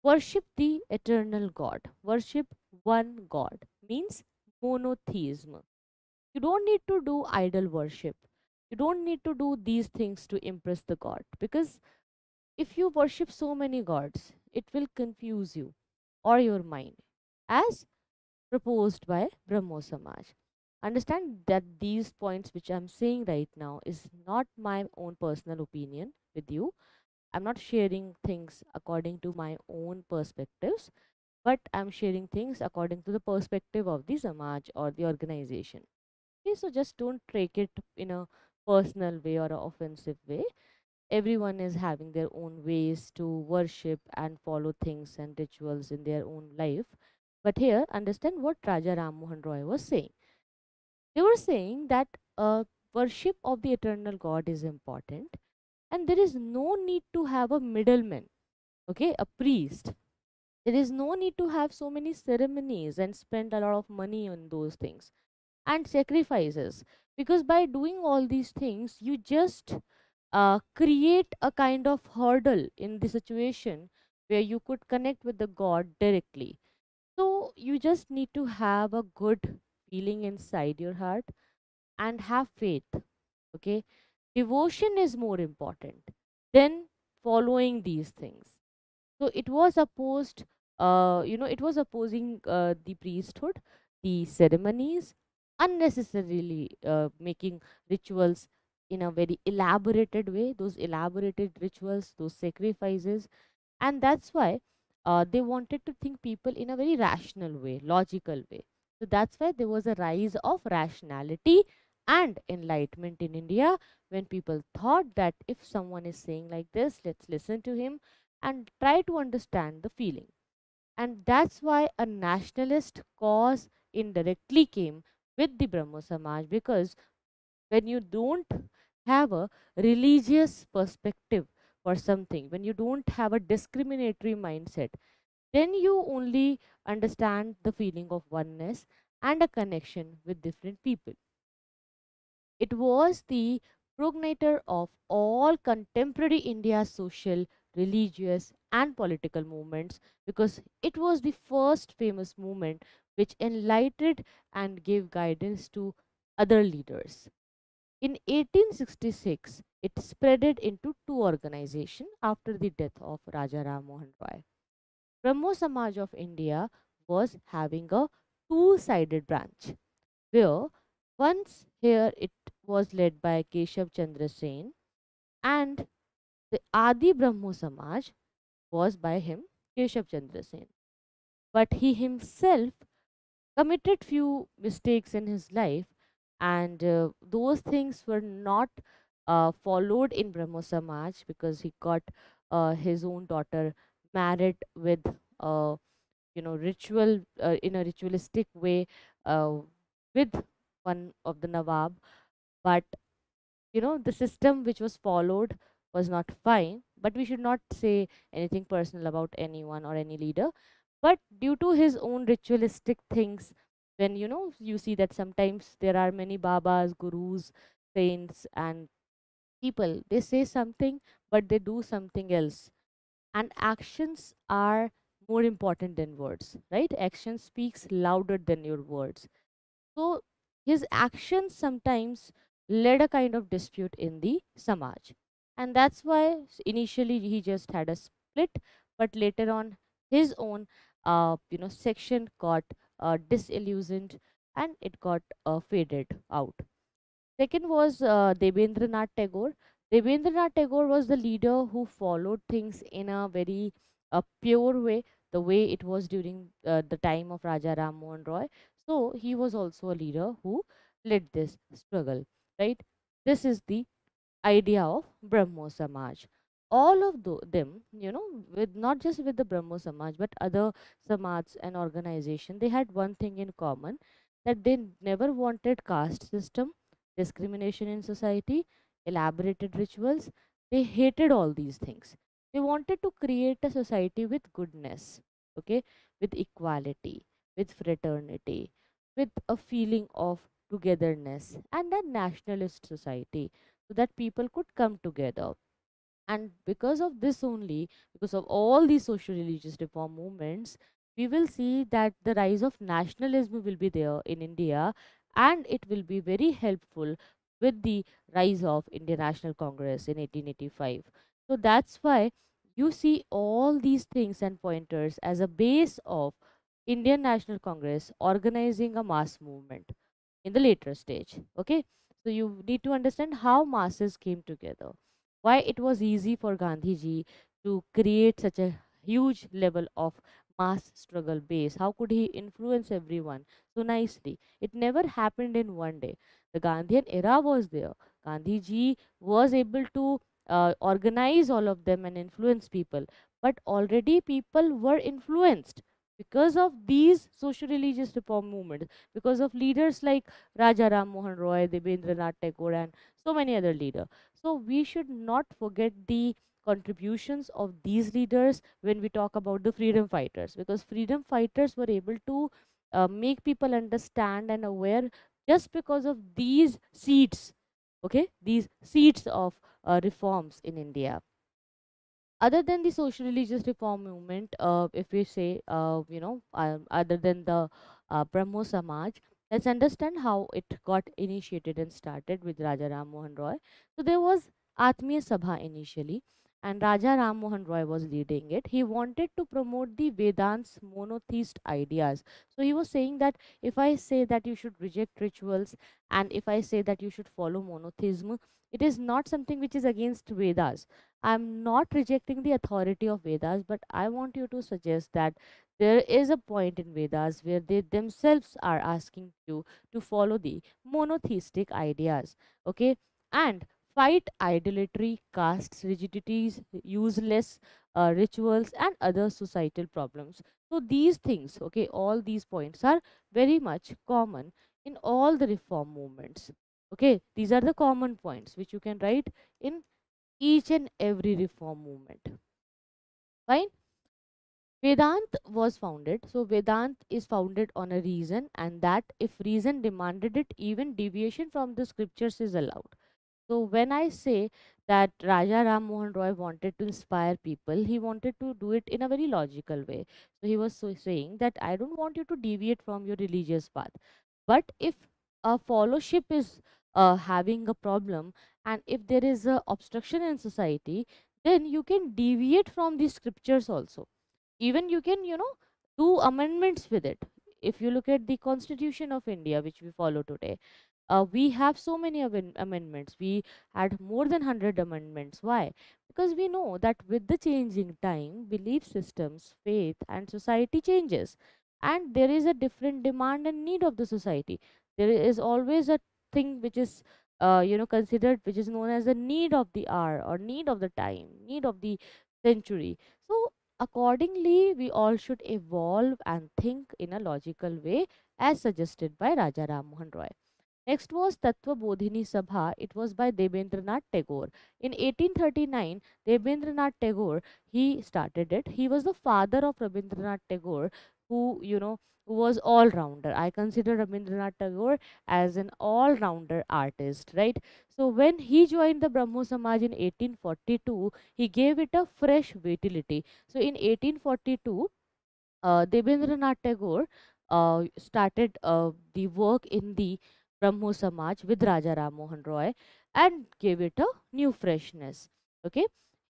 worship the eternal God. Worship one God means monotheism. You don't need to do idol worship. You don't need to do these things to impress the God, because if you worship so many gods, it will confuse you or your mind, as proposed by Brahmo Samaj. Understand that these points which I'm saying right now is not my own personal opinion with you. I'm not sharing things according to my own perspectives, but I'm sharing things according to the perspective of the Samaj or the organization. Okay, so just don't take it in a personal way or an offensive way. Everyone is having their own ways to worship and follow things and rituals in their own life. But here, understand what Raja Ram Mohan Roy was saying. They were saying that worship of the eternal God is important, and there is no need to have a middleman, okay, a priest. There is no need to have so many ceremonies and spend a lot of money on those things and sacrifices, because by doing all these things, you just create a kind of hurdle in the situation where you could connect with the God directly. So you just need to have a good feeling inside your heart and have faith. Okay, devotion is more important than following these things. So it was opposed, it was opposing the priesthood, the ceremonies, unnecessarily making rituals in a very elaborated way, those elaborated rituals, those sacrifices. And that's why they wanted to think people in a very rational way, logical way. So that's why there was a rise of rationality and enlightenment in India, when people thought that if someone is saying like this, let's listen to him and try to understand the feeling. And that's why a nationalist cause indirectly came with the Brahmo Samaj, because when you don't have a religious perspective for something, when you don't have a discriminatory mindset, then you only understand the feeling of oneness and a connection with different people. It was the progenitor of all contemporary India's social, religious, and political movements, because it was the first famous movement which enlightened and gave guidance to other leaders. In 1866, it spreaded into two organizations after the death of Raja Ram Mohan Roy. Brahmo Samaj of India was having a two-sided branch, where once here it was led by Keshav Chandra Sen, and the Adi Brahmo Samaj was by him, Keshav Chandra Sen. But he himself committed few mistakes in his life, and those things were not followed in Brahmo Samaj, because he got his own daughter married with ritual in a ritualistic way uh, with one of the Nawab. But the system which was followed was not fine, but we should not say anything personal about anyone or any leader. But due to his own ritualistic things, when you see that sometimes there are many babas, gurus, saints, and people, they say something but they do something else, and actions are more important than words, right? Action speaks louder than your words. So his actions sometimes led a kind of dispute in the Samaj. And that's why initially he just had a split, but later on his own section got disillusioned, and it got faded out. Second was Debendranath Tagore. Debendranath Tagore was the leader who followed things in a very pure way, the way it was during the time of Raja Ram Mohan Roy. So he was also a leader who led this struggle, right? This is the idea of Brahmo Samaj. All of them, with not just with the Brahmo Samaj, but other Samaj and organization, they had one thing in common, that they never wanted caste system, discrimination in society, elaborated rituals. They hated all these things. They wanted to create a society with goodness, okay, with equality, with fraternity, with a feeling of togetherness, and a nationalist society, so that people could come together. And because of this only, because of all these social religious reform movements, we will see that the rise of nationalism will be there in India, and it will be very helpful with the rise of Indian National Congress in 1885. So that's why you see all these things and pointers as a base of Indian National Congress organizing a mass movement in the later stage. Okay, so you need to understand how masses came together, why it was easy for Gandhi ji to create such a huge level of mass struggle base. How could he influence everyone so nicely? It never happened in one day. The Gandhian era was there. Gandhi ji was able to organize all of them and influence people, but already people were influenced because of these social religious reform movements, because of leaders like Raja Ram Mohan Roy, Debendranath Tagore, and so many other leaders. So we should not forget the contributions of these leaders when we talk about the freedom fighters, because freedom fighters were able to make people understand and aware just because of these seeds, okay, these seeds of reforms in India. Other than the social religious reform movement, if we say, other than the Brahmo Samaj, let's understand how it got initiated and started with Raja Ram Mohan Roy. So there was Atmiya Sabha initially, and Raja Ram Mohan Roy was leading it. He wanted to promote the Vedant's monotheist ideas. So he was saying that if I say that you should reject rituals, and if I say that you should follow monotheism, it is not something which is against Vedas. I'm not rejecting the authority of Vedas, but I want you to suggest that there is a point in Vedas where they themselves are asking you to follow the monotheistic ideas, okay, and fight idolatry, castes, rigidities, useless rituals, and other societal problems. So these things, okay, all these points are very much common in all the reform movements. Okay, these are the common points which you can write in each and every reform movement. Fine. Vedant was founded. So Vedant is founded on a reason, and that if reason demanded it, even deviation from the scriptures is allowed. So when I say that Raja Ram Mohan Roy wanted to inspire people, he wanted to do it in a very logical way. So he was saying that I don't want you to deviate from your religious path. But if a fellowship is having a problem, and if there is a obstruction in society, then you can deviate from the scriptures also. Even you can, do amendments with it. If you look at the Constitution of India, which we follow today, we have so many amendments. We had more than 100 amendments. Why? Because we know that with the changing time, belief systems, faith, and society changes, and there is a different demand and need of the society. There is always a thing which is considered, which is known as the need of the hour, or need of the time, need of the century. So accordingly, we all should evolve and think in a logical way, as suggested by Raja Ram Mohan Roy. Next was Tattva Bodhini Sabha. It was by Debendranath Tagore. In 1839, Debendranath Tagore, he started it. He was the father of Rabindranath Tagore, who, who was all-rounder. I consider Rabindranath Tagore as an all-rounder artist, right? So when he joined the Brahmo Samaj in 1842, he gave it a fresh vitality. So in 1842, Debendranath Tagore started the work in the Brahmo Samaj with Raja Ram Mohan Roy and gave it a new freshness. Okay,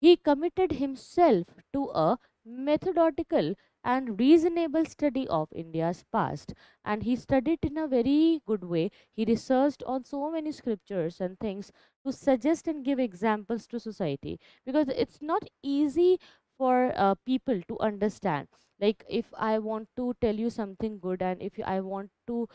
he committed himself to a methodical and reasonable study of India's past, and he studied in a very good way. He researched on so many scriptures and things to suggest and give examples to society, because it's not easy for people to understand. Like if I want to tell you something good, and if I want to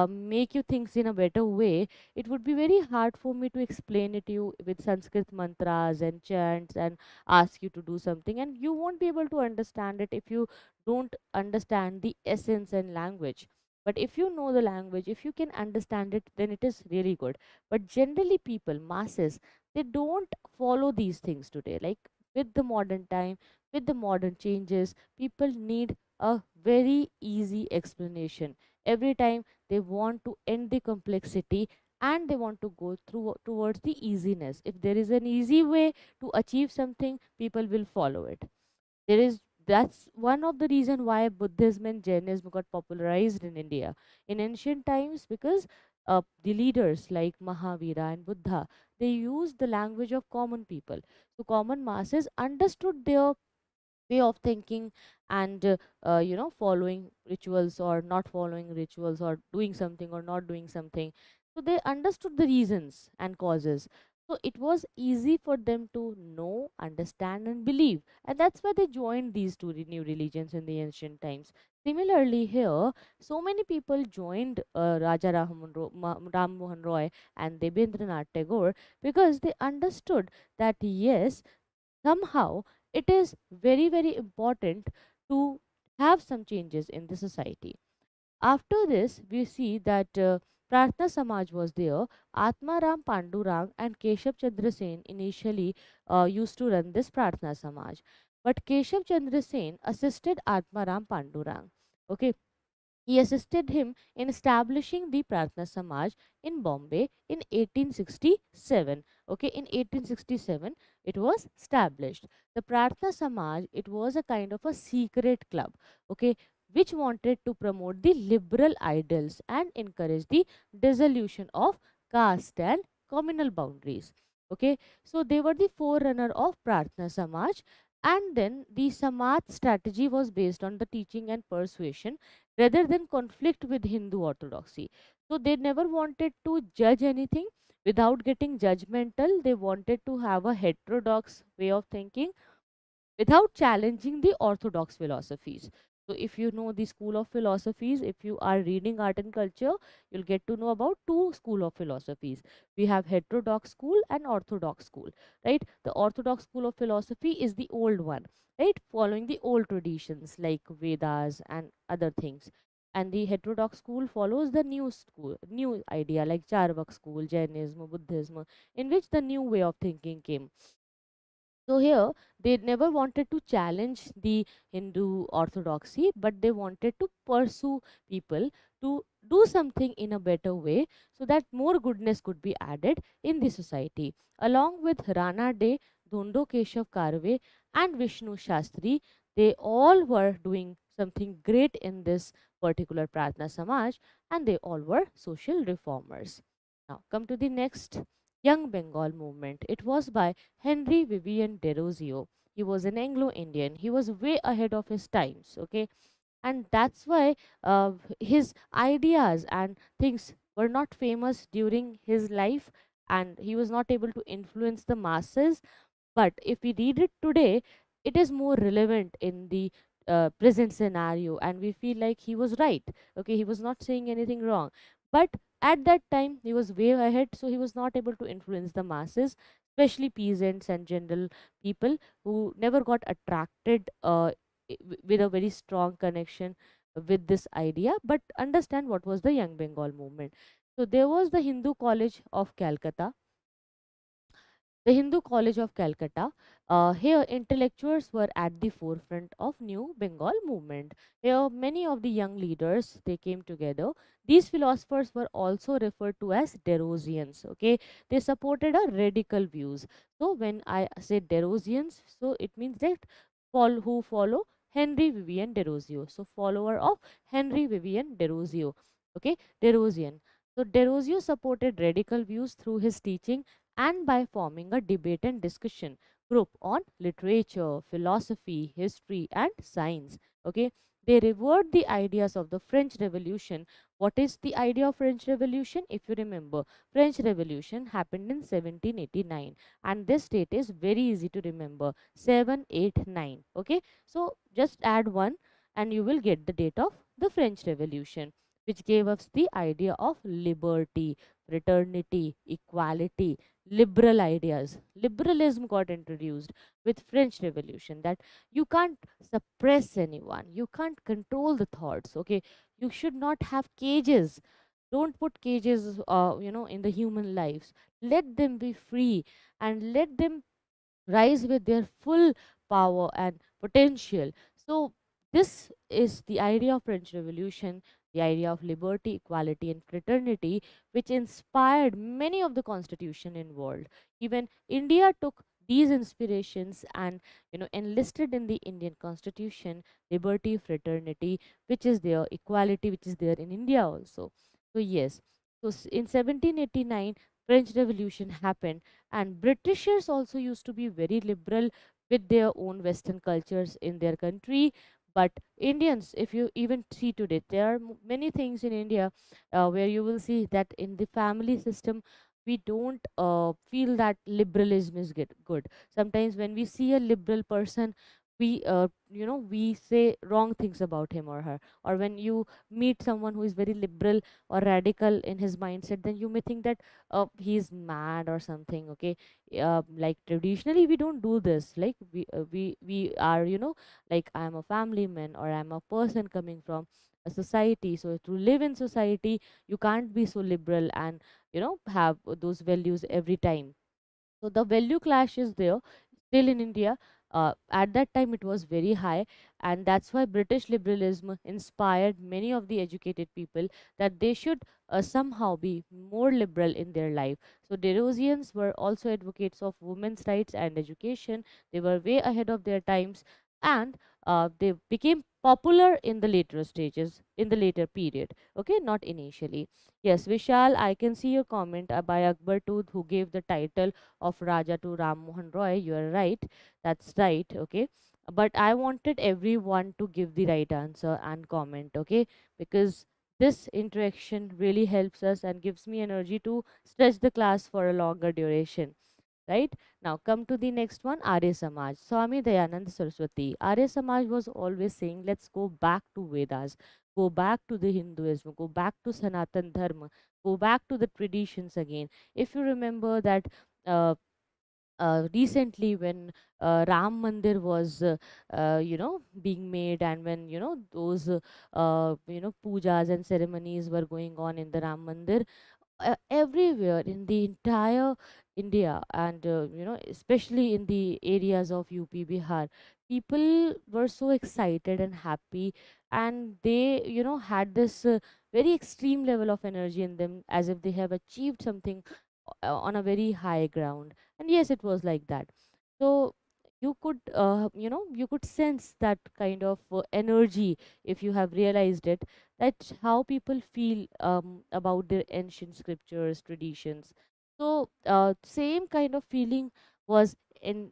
make you think in a better way, it would be very hard for me to explain it to you with Sanskrit mantras and chants and ask you to do something, and you won't be able to understand it if you don't understand the essence and language. But if you know the language, if you can understand it, then it is really good. But generally people, masses, they don't follow these things today. Like with the modern time, with the modern changes, people need a very easy explanation. Every time they want to end the complexity, and they want to go through towards the easiness. If there is an easy way to achieve something, people will follow it. There is That's one of the reason why Buddhism and Jainism got popularized in India in ancient times, because the leaders like Mahavira and Buddha, they used the language of common people, so common masses understood their way of thinking, and following rituals or not following rituals, or doing something or not doing something. So they understood the reasons and causes, so it was easy for them to know, understand and believe, and that's why they joined these two new religions in the ancient times. Similarly here, so many people joined Raja Ram Mohan Roy and Debendranath Tagore, because they understood that yes, somehow it is very very important to have some changes in the society. After this we see that Prarthana Samaj was there. Atmaram Pandurang and Keshav Chandra Sen initially used to run this Prarthana Samaj, but Keshav Chandra Sen assisted Atmaram Pandurang. Okay, he assisted him in establishing the Prarthana Samaj in Bombay in 1867. Okay, in 1867 it was established. The Prarthana Samaj, it was a kind of a secret club, okay, which wanted to promote the liberal ideals and encourage the dissolution of caste and communal boundaries. Okay, so they were the forerunner of Prarthana Samaj, and then the Samaj strategy was based on the teaching and persuasion rather than conflict with Hindu orthodoxy. So they never wanted to judge anything without getting judgmental. They wanted to have a heterodox way of thinking without challenging the orthodox philosophies. So if you know the school of philosophies, if you are reading art and culture, you'll get to know about two school of philosophies. We have heterodox school and orthodox school, right? The orthodox school of philosophy is the old one, right, following the old traditions like Vedas and other things. And the heterodox school follows the new school, new idea like Charvak school, Jainism, Buddhism, in which the new way of thinking came. So here they never wanted to challenge the Hindu orthodoxy, but they wanted to pursue people to do something in a better way, so that more goodness could be added in the society. Along with Rana De, Dhondo Keshav Karve and Vishnu Shastri, they all were doing something great in this particular Pratna Samaj, and they all were social reformers. Now come to the next Young Bengal movement. It was by Henry Vivian Derozio. He was an Anglo-Indian. He was way ahead of his times. Okay, and that's why his ideas and things were not famous during his life, and he was not able to influence the masses. But if we read it today, it is more relevant in the present scenario, and we feel like he was right. Okay, he was not saying anything wrong. But at that time, he was way ahead, so he was not able to influence the masses, especially peasants and general people who never got attracted with a very strong connection with this idea, but understand what was the Young Bengal movement. So there was the Hindu College of Calcutta, the Hindu College of Calcutta. Here, intellectuals were at the forefront of New Bengal movement. Here, many of the young leaders they came together. These philosophers were also referred to as Derosians. Okay, they supported a radical views. So when I say Derosians, so it means that who follow Henry Vivian Derosio. So follower of Henry Vivian Derosio. Okay, Derosian. So Derosio supported radical views through his teaching and by forming a debate and discussion group on literature, philosophy, history, and science. Okay, They revert the ideas of the French Revolution. What is the idea of French Revolution? If you remember, French Revolution happened in 1789, and this date is very easy to remember, 789. Okay, so just add 1 and you will get the date of the French Revolution, which gave us the idea of liberty, fraternity, equality, liberal ideas. Liberalism got introduced with French Revolution, that you can't suppress anyone, you can't control the thoughts. Okay, you should not have cages. Don't put cages, in the human lives. Let them be free and let them rise with their full power and potential. So, this is the idea of French Revolution, the idea of liberty, equality, and fraternity, which inspired many of the constitution in world. Even India took these inspirations and enlisted in the Indian constitution liberty, fraternity, which is there, equality, which is there in India also. So yes, so in 1789 French Revolution happened, and Britishers also used to be very liberal with their own Western cultures in their country. But Indians, if you even see today, there are many things in India where you will see that in the family system, we don't feel that liberalism is good. Sometimes when we see a liberal person, we say wrong things about him or her. Or when you meet someone who is very liberal or radical in his mindset, then you may think that he's mad or something. Okay, like traditionally we don't do this. Like we are, like I'm a family man or I'm a person coming from a society. So to live in society, you can't be so liberal and have those values every time. So the value clash is there still in India. At that time, it was very high, and that's why British liberalism inspired many of the educated people that they should somehow be more liberal in their life. So Derosians were also advocates of women's rights and education. They were way ahead of their times, and they became popular in the later stages, in the later period. Okay, not initially. Yes, Vishal, I can see your comment by Akbar Tooth, who gave the title of Raja to Ram Mohan Roy. You are right. That's right. Okay. But I wanted everyone to give the right answer and comment. Okay. Because this interaction really helps us and gives me energy to stretch the class for a longer duration. Right now, come to the next one. Arya Samaj, Swami Dayanand Saraswati. Arya Samaj was always saying, let's go back to Vedas, go back to the Hinduism, go back to Sanatan Dharma, go back to the traditions again. If you remember that recently when Ram Mandir was being made, and when those pujas and ceremonies were going on in the Ram Mandir, everywhere in the entire India, and especially in the areas of UP Bihar, people were so excited and happy, and they had this very extreme level of energy in them, as if they have achieved something on a very high ground. And yes, it was like that. So you could sense that kind of energy, if you have realized it, that how people feel about their ancient scriptures, traditions. So same kind of feeling was in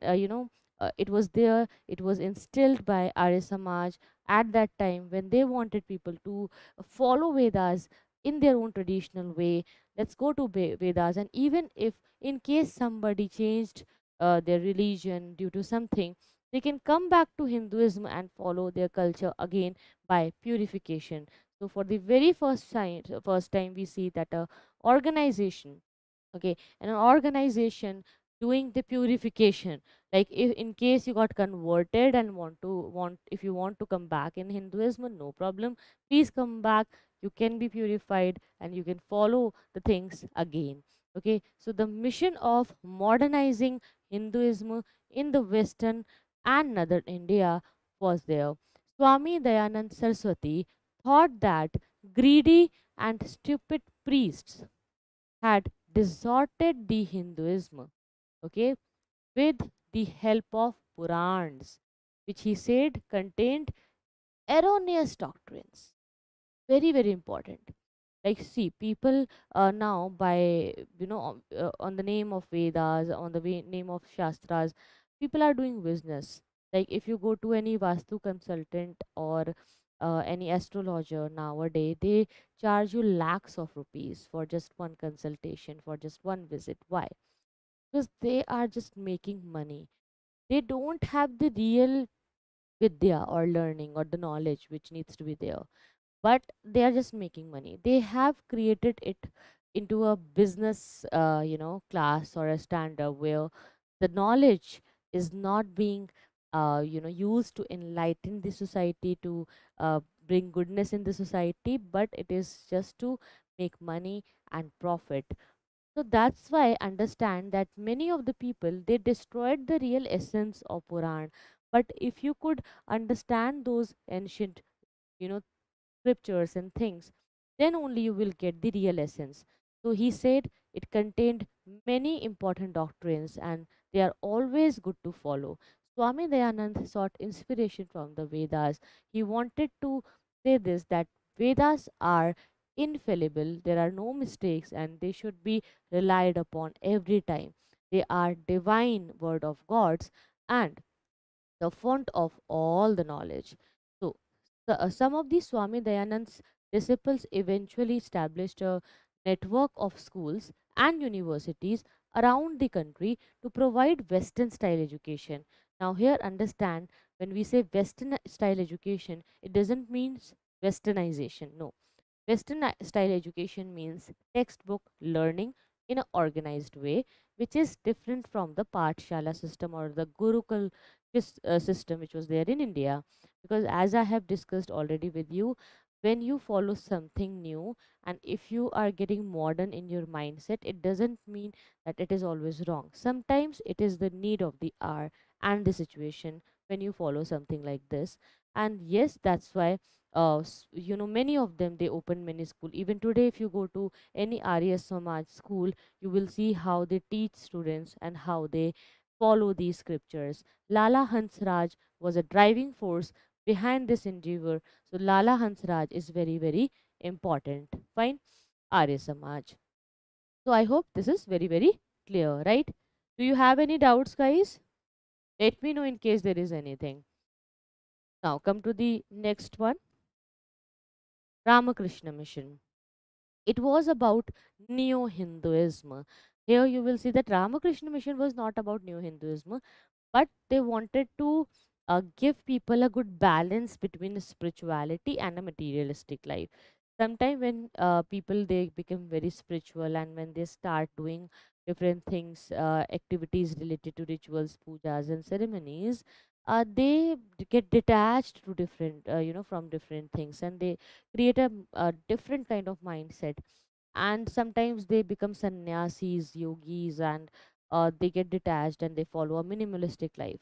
it was there, it was instilled by Arya Samaj at that time, when they wanted people to follow Vedas in their own traditional way. Let's go to Vedas, and even if in case somebody changed their religion due to something, they can come back to Hinduism and follow their culture again by purification. So for the very first time we see that a organization, okay, and an organization doing the purification, like if in case you got converted and want if you want to come back in Hinduism, no problem, please come back. You can be purified and you can follow the things again. Okay, so the mission of modernizing Hinduism in the western and northern India was there. Swami Dayanand Saraswati thought that greedy and stupid priests had distorted the Hinduism, okay, with the help of Purans, which he said contained erroneous doctrines. Very, very important. Like, see, people now, by on the name of Vedas, on the name of Shastras, people are doing business. Like, if you go to any Vastu consultant or any astrologer nowadays, they charge you lakhs of rupees for just one consultation, for just one visit. Why? Because they are just making money. They don't have the real vidya or learning or the knowledge which needs to be there, but they are just making money. They have created it into a business class or a standard where the knowledge is not being used to enlighten the society, to bring goodness in the society, but it is just to make money and profit. So that's why I understand that many of the people, they destroyed the real essence of Puran. But if you could understand those ancient, you know scriptures and things, then only you will get the real essence. So he said it contained many important doctrines and they are always good to follow. Swami Dayanand sought inspiration from the Vedas. He wanted to say this, that Vedas are infallible, there are no mistakes, and they should be relied upon every time. They are divine word of God's and the font of all the knowledge. So, some of the Swami Dayanand's disciples eventually established a network of schools and universities around the country to provide Western style education. Now, here understand, when we say Western style education, it doesn't mean westernization. No, Western style education means textbook learning in an organized way, which is different from the Pathshala system or the Gurukul system which was there in India. Because as I have discussed already with you, when you follow something new and if you are getting modern in your mindset, it doesn't mean that it is always wrong. Sometimes it is the need of the hour and the situation when you follow something like this. And yes, that's why many of them, they open many school. Even today, if you go to any Arya Samaj school, you will see how they teach students and how they follow these scriptures. Lala Hansraj was a driving force behind this endeavor. So Lala Hansraj is very, very important. Fine. Arya Samaj. So I hope this is very, very clear, right? Do you have any doubts, guys? Let me know in case there is anything. Now come to the next one. Ramakrishna Mission. It was about Neo Hinduism. Here you will see that Ramakrishna Mission was not about Neo Hinduism, but they wanted to give people a good balance between spirituality and a materialistic life. Sometimes when people, they become very spiritual and when they start doing different things, activities related to rituals, pujas and ceremonies, they get detached to different from different things, and they create a different kind of mindset, and sometimes they become sannyasis, yogis, and they get detached and they follow a minimalistic life,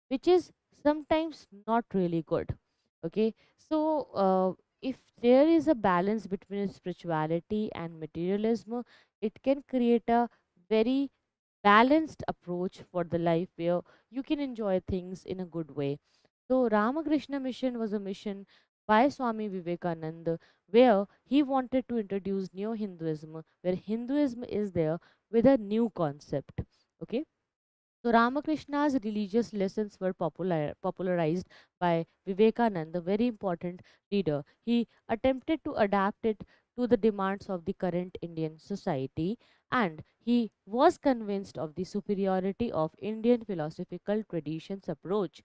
which is sometimes not really good. Okay, so if there is a balance between spirituality and materialism, it can create a very balanced approach for the life where you can enjoy things in a good way. So Ramakrishna Mission was a mission by Swami Vivekananda where he wanted to introduce Neo Hinduism, where Hinduism is there with a new concept. Okay, so Ramakrishna's religious lessons were popularized by Vivekananda, a very important leader. He attempted to adapt it to the demands of the current Indian society, and he was convinced of the superiority of Indian philosophical traditions approach.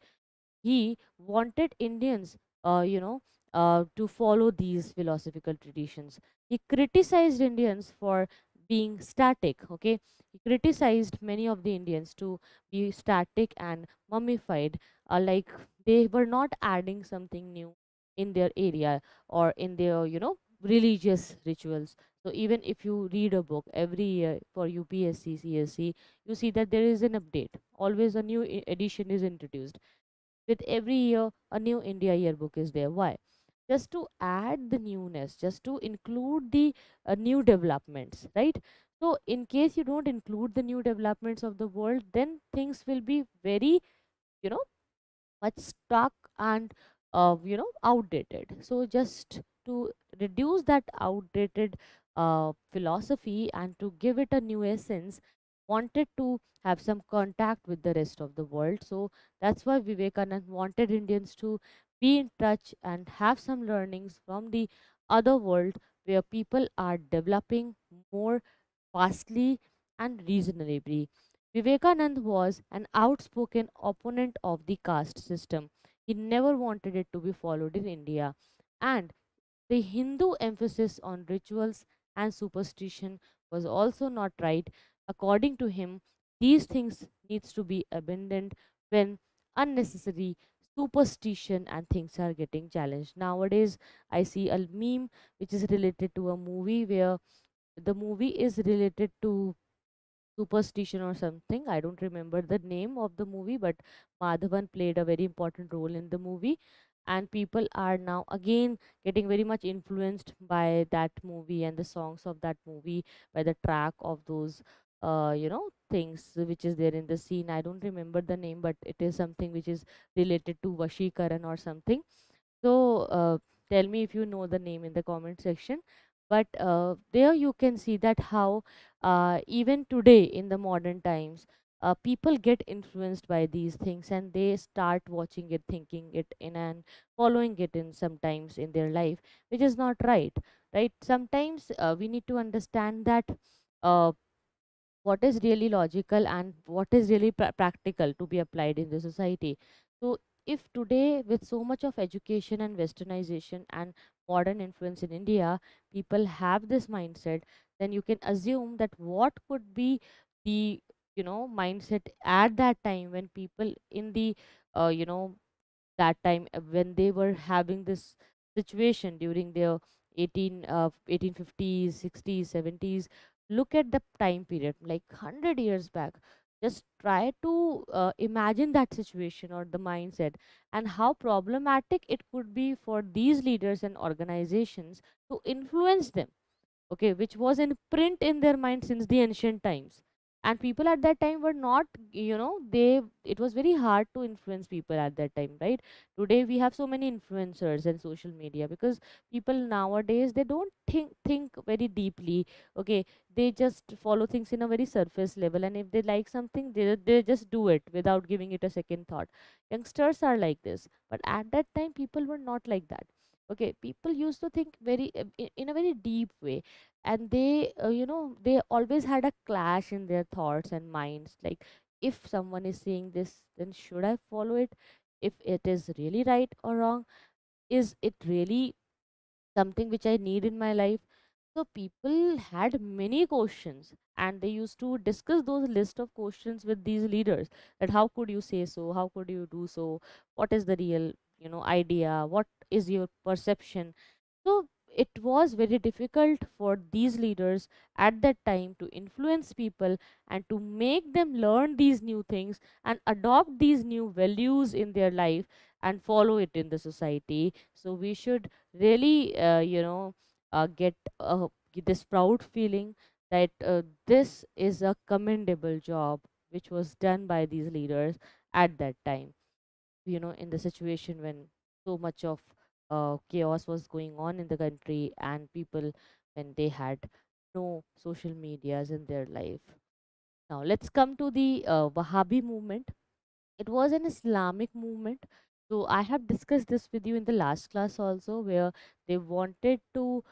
He wanted Indians, to follow these philosophical traditions. He criticized Indians for being static. Okay, he criticized many of the Indians to be static and mummified, like they were not adding something new in their area or in their, religious rituals. So even if you read a book every year for UPSC CSE, you see that there is an update. Always a new edition is introduced. With every year, a new India yearbook is there. Why? Just to add the newness, just to include the new developments, right? So in case you don't include the new developments of the world, then things will be very, you know much stuck and outdated. So just to reduce that outdated philosophy and to give it a new essence, wanted to have some contact with the rest of the world. So that's why Vivekanand wanted Indians to be in touch and have some learnings from the other world where people are developing more fastly and reasonably. Vivekanand was an outspoken opponent of the caste system. He never wanted it to be followed in India. And the Hindu emphasis on rituals and superstition was also not right. According to him, these things needs to be abandoned when unnecessary superstition and things are getting challenged. Nowadays, I see a meme which is related to a movie where the movie is related to superstition or something. I don't remember the name of the movie, but Madhavan played a very important role in the movie. And people are now again getting very much influenced by that movie and the songs of that movie, by the track of those things which is there in the scene. I don't remember the name, but it is something which is related to Vashikaran or something. So tell me if you know the name in the comment section. But there you can see that how even today in the modern times, people get influenced by these things and they start watching it, thinking it in, and following it in sometimes in their life, which is not right. Right? Sometimes we need to understand that. Uh, what is really logical and what is really practical to be applied in the society. So if today with so much of education and westernization and modern influence in India, people have this mindset, then you can assume that what could be the mindset at that time when people in the uh, you know that time when they were having this situation during their 1850s, 60s, 70s. Look at the time period like 100 years back. Just try to imagine that situation or the mindset, and how problematic it could be for these leaders and organizations to influence them, okay, which was in print in their mind since the ancient times. And people at that time were not, they it was very hard to influence people at that time, right? Today we have so many influencers and social media, because people nowadays they don't think very deeply, okay. They just follow things in a very surface level, and if they like something, they just do it without giving it a second thought. Youngsters are like this, but at that time people were not like that. Okay, people used to think very in a very deep way, and they always had a clash in their thoughts and minds, like, if someone is saying this, then should I follow it? If it is really right or wrong, is it really something which I need in my life? So people had many questions, and they used to discuss those list of questions with these leaders, that how could you say so, how could you do so, what is the real idea, what is your perception. So it was very difficult for these leaders at that time to influence people and to make them learn these new things and adopt these new values in their life and follow it in the society. So we should really, get this proud feeling that this is a commendable job which was done by these leaders at that time, in the situation when so much of chaos was going on in the country, and people, when they had no social medias in their life. Now let's come to the Wahhabi movement. It was an Islamic movement. So I have discussed this with you in the last class also, where they wanted to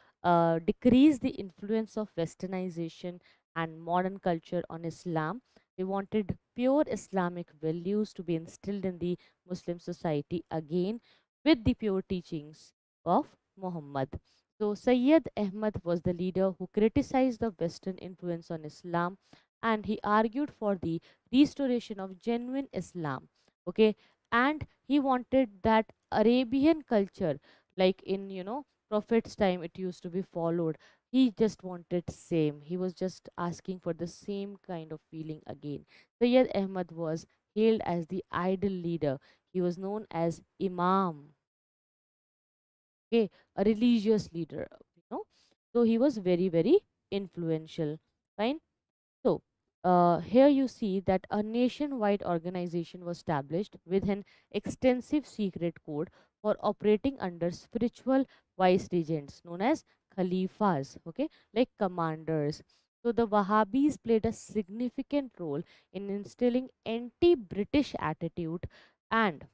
decrease the influence of westernization and modern culture on Islam. They wanted pure Islamic values to be instilled in the Muslim society again, with the pure teachings of Muhammad. So Sayyid Ahmad was the leader who criticized the Western influence on Islam, and he argued for the restoration of genuine Islam. Okay, and he wanted that Arabian culture, like in Prophet's time, it used to be followed. He just wanted same. He was just asking for the same kind of feeling again. Sayyid Ahmad was hailed as the ideal leader. He was known as Imam, okay, a religious leader, So he was very, very influential. Fine. So, here you see that a nationwide organization was established with an extensive secret code for operating under spiritual vice regents known as Khalifas, okay, like commanders. So, the Wahhabis played a significant role in instilling anti British attitude and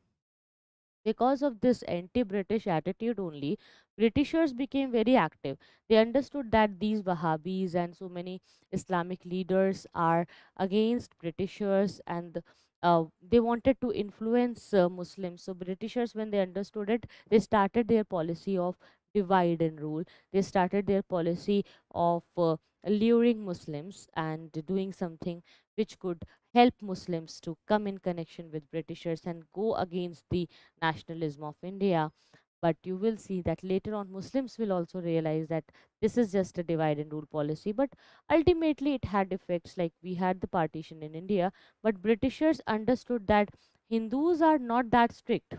Because of this anti-British attitude only, Britishers became very active. They understood that these Wahhabis and so many Islamic leaders are against Britishers, and they wanted to influence Muslims. So Britishers, when they understood it, they started their policy of divide and rule. They started their policy of luring Muslims and doing something which could help Muslims to come in connection with Britishers and go against the nationalism of India. But you will see that later on, Muslims will also realize that this is just a divide and rule policy. But ultimately, it had effects, like we had the partition in India, but Britishers understood that Hindus are not that strict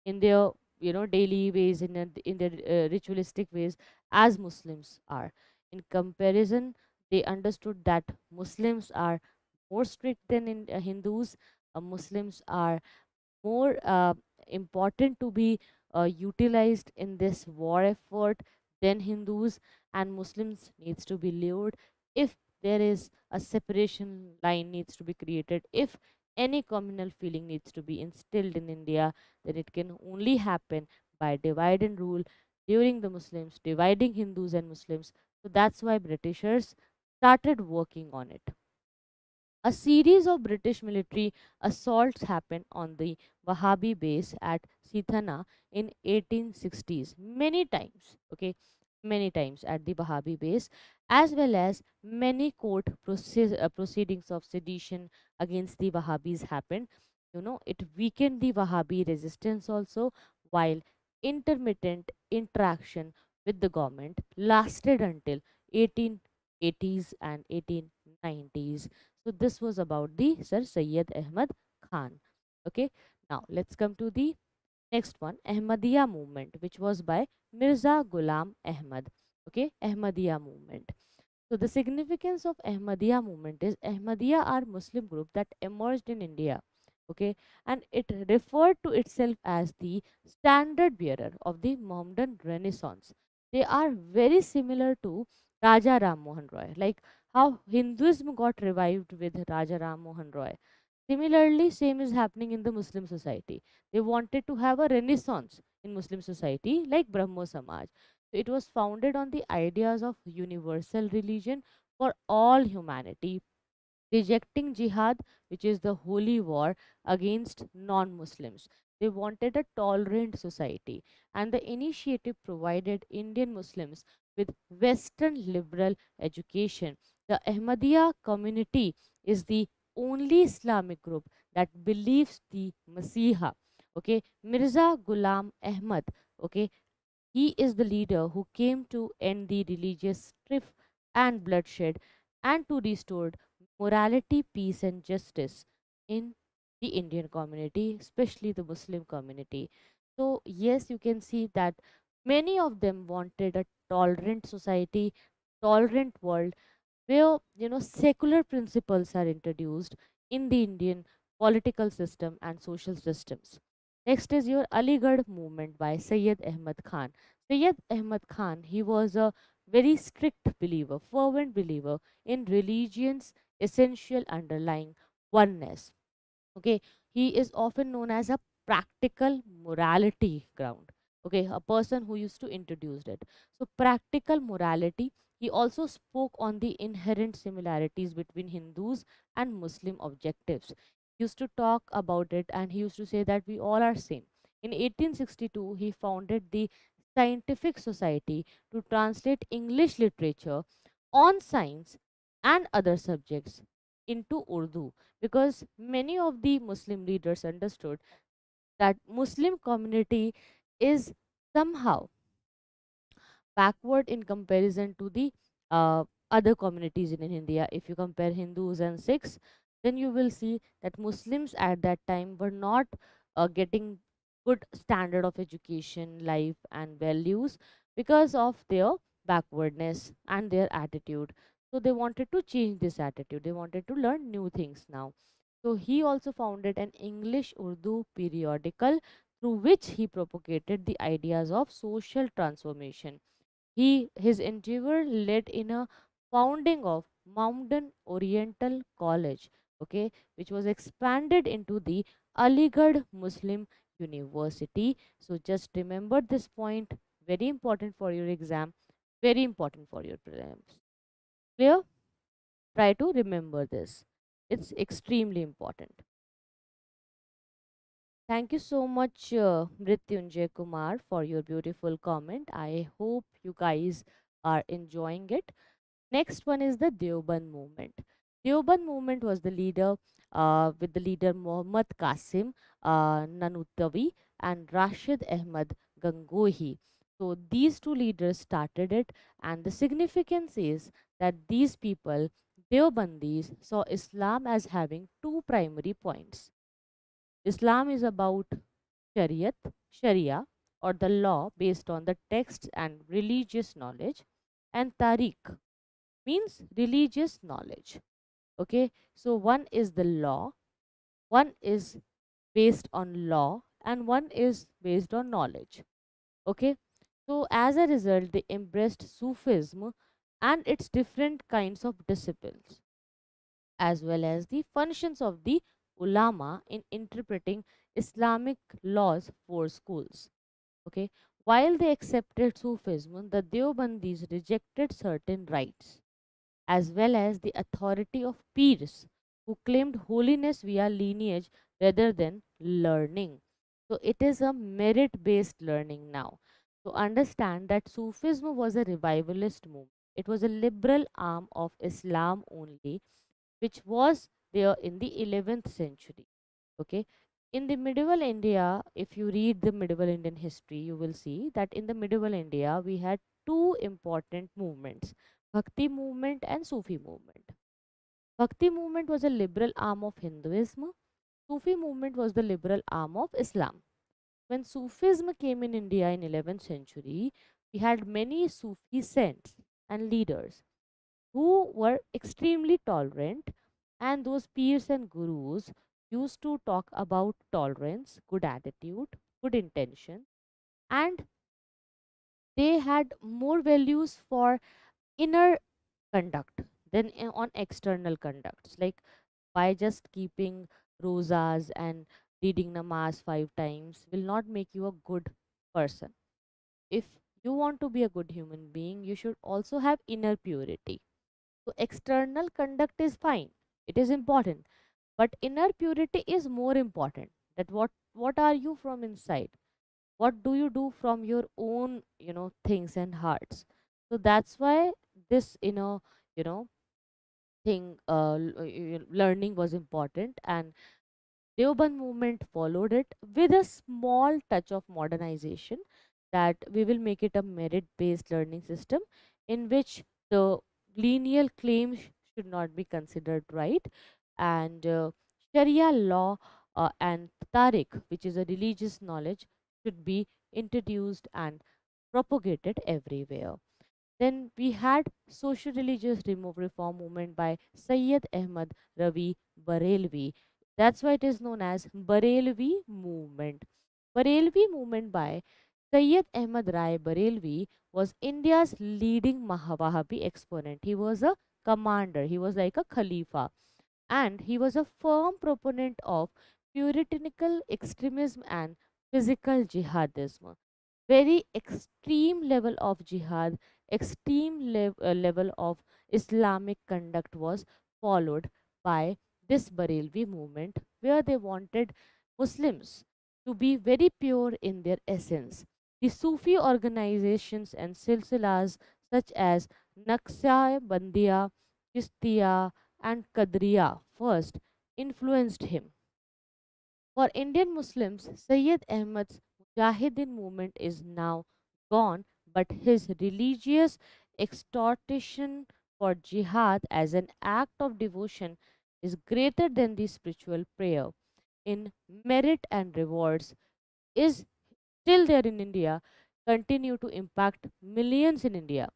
in their daily ways, in their ritualistic ways, as Muslims are. In comparison, they understood that Muslims are more strict than Hindus. Muslims are more important to be utilized in this war effort than Hindus, and Muslims needs to be lured if there is a separation line needs to be created. If any communal feeling needs to be instilled in India, then it can only happen by divide and rule during the Muslims, dividing Hindus and Muslims. So that's why Britishers started working on it. A series of British military assaults happened on the Wahhabi base at Sithana in 1860s, many times, okay, many times at the Wahhabi base, as well as many court proceedings of sedition against the Wahhabis happened. It weakened the Wahhabi resistance also, while intermittent interaction with the government lasted until 1880s and 1890s. So this was about the Sir Syed Ahmad Khan. Okay, now let's come to the next one, Ahmadiyya movement, which was by Mirza Ghulam Ahmad. Okay, Ahmadiyya movement. So the significance of Ahmadiyya movement is Ahmadiyya are Muslim group that emerged in India. Okay, and it referred to itself as the standard bearer of the Mohammedan Renaissance. They are very similar to Raja Ram Mohan Roy, like how Hinduism got revived with Raja Ram Mohan Roy. Similarly, same is happening in the Muslim society. They wanted to have a renaissance in Muslim society like Brahmo Samaj. So it was founded on the ideas of universal religion for all humanity, rejecting jihad, which is the holy war against non Muslims. They wanted a tolerant society, and the initiative provided Indian Muslims with Western liberal education. The Ahmadiyya community is the only Islamic group that believes the Masiha. Okay, Mirza Ghulam Ahmad. Okay, he is the leader who came to end the religious strife and bloodshed and to restore morality, peace, and justice in the Indian community, especially the Muslim community. So, yes, you can see that many of them wanted a tolerant society, tolerant world where secular principles are introduced in the Indian political system and social systems. Next is your Aligarh movement by Sayyid Ahmad Khan. Sayyid Ahmad Khan, he was a very strict believer, fervent believer in religion's essential underlying oneness. Okay, he is often known as a practical morality ground. Okay, a person who used to introduce it. So practical morality, he also spoke on the inherent similarities between Hindus and Muslim objectives. He used to talk about it, and he used to say that we all are same. In 1862 he founded the Scientific Society to translate English literature on science and other subjects into Urdu, because many of the Muslim leaders understood that Muslim community is somehow backward in comparison to the other communities in India. If you compare Hindus and Sikhs, then you will see that Muslims at that time were not getting good standard of education, life, and values because of their backwardness and their attitude. So they wanted to change this attitude. They wanted to learn new things now. So he also founded an English Urdu periodical through which he propagated the ideas of social transformation. His endeavor led in a founding of Mountain Oriental College, okay, which was expanded into the Aligarh Muslim University. So just remember this point, very important for your exam, very important for your prelims. Clear? Try to remember this. It's extremely important. Thank you so much, Mrityunjay Kumar, for your beautiful comment. I hope you guys are enjoying it. Next one is the Deoband movement. Deoband movement was the leader with the leader Muhammad Qasim Nanutawi and Rashid Ahmad Gangohi. So these two leaders started it, and the significance is that these people, Deobandis, saw Islam as having two primary points. Islam is about Sharia, or the law based on the texts and religious knowledge, and Tariq means religious knowledge. Okay, so one is the law, one is based on law, and one is based on knowledge. Okay, so as a result, they embraced Sufism and its different kinds of disciples, as well as the functions of the ulama in interpreting Islamic laws for schools. Okay, while they accepted Sufism, the Deobandis rejected certain rites as well as the authority of peers who claimed holiness via lineage rather than learning. So it is a merit based learning now. So understand that Sufism was a revivalist movement. It was a liberal arm of Islam only, which was there in the 11th century. Okay. In the medieval India, if you read the medieval Indian history, you will see that in the medieval India, we had two important movements, Bhakti movement and Sufi movement. Bhakti movement was a liberal arm of Hinduism. Sufi movement was the liberal arm of Islam. When Sufism came in India in 11th century, we had many Sufi saints and leaders who were extremely tolerant, and those peers and gurus used to talk about tolerance, good attitude, good intention, and they had more values for inner conduct than on external conducts. Like by just keeping rosas and reading namaz 5 times will not make you a good person. If you want to be a good human being, you should also have inner purity. So external conduct is fine, it is important, but inner purity is more important. That what are you from inside? What do you do from your own, things and hearts? So that's why this you know thing learning was important, and Deoband movement followed it with a small touch of modernization, that we will make it a merit based learning system in which the lineal claims should not be considered right, and Sharia law and Tariq, which is a religious knowledge, should be introduced and propagated everywhere. Then we had Socio-Religious Reform Movement by Sayyid Ahmad Ravi Barelvi. That's why it is known as Barelvi Movement. Barelvi Movement by Sayyid Ahmad Rai Barelvi was India's leading Wahhabi exponent. He was a commander, he was like a Khalifa, and he was a firm proponent of puritanical extremism and physical jihadism. Very extreme level of jihad, level of Islamic conduct was followed by this Barelvi movement, where they wanted Muslims to be very pure in their essence. The Sufi organizations and silsilas such as Naqshbandiyya, Bandiya, Chistiya, and Qadriya first influenced him. For Indian Muslims, Sayyid Ahmad's Mujahideen movement is now gone, but his religious exhortation for jihad as an act of devotion is greater than the spiritual prayer in merit and rewards is still there in India, continue to impact millions in India.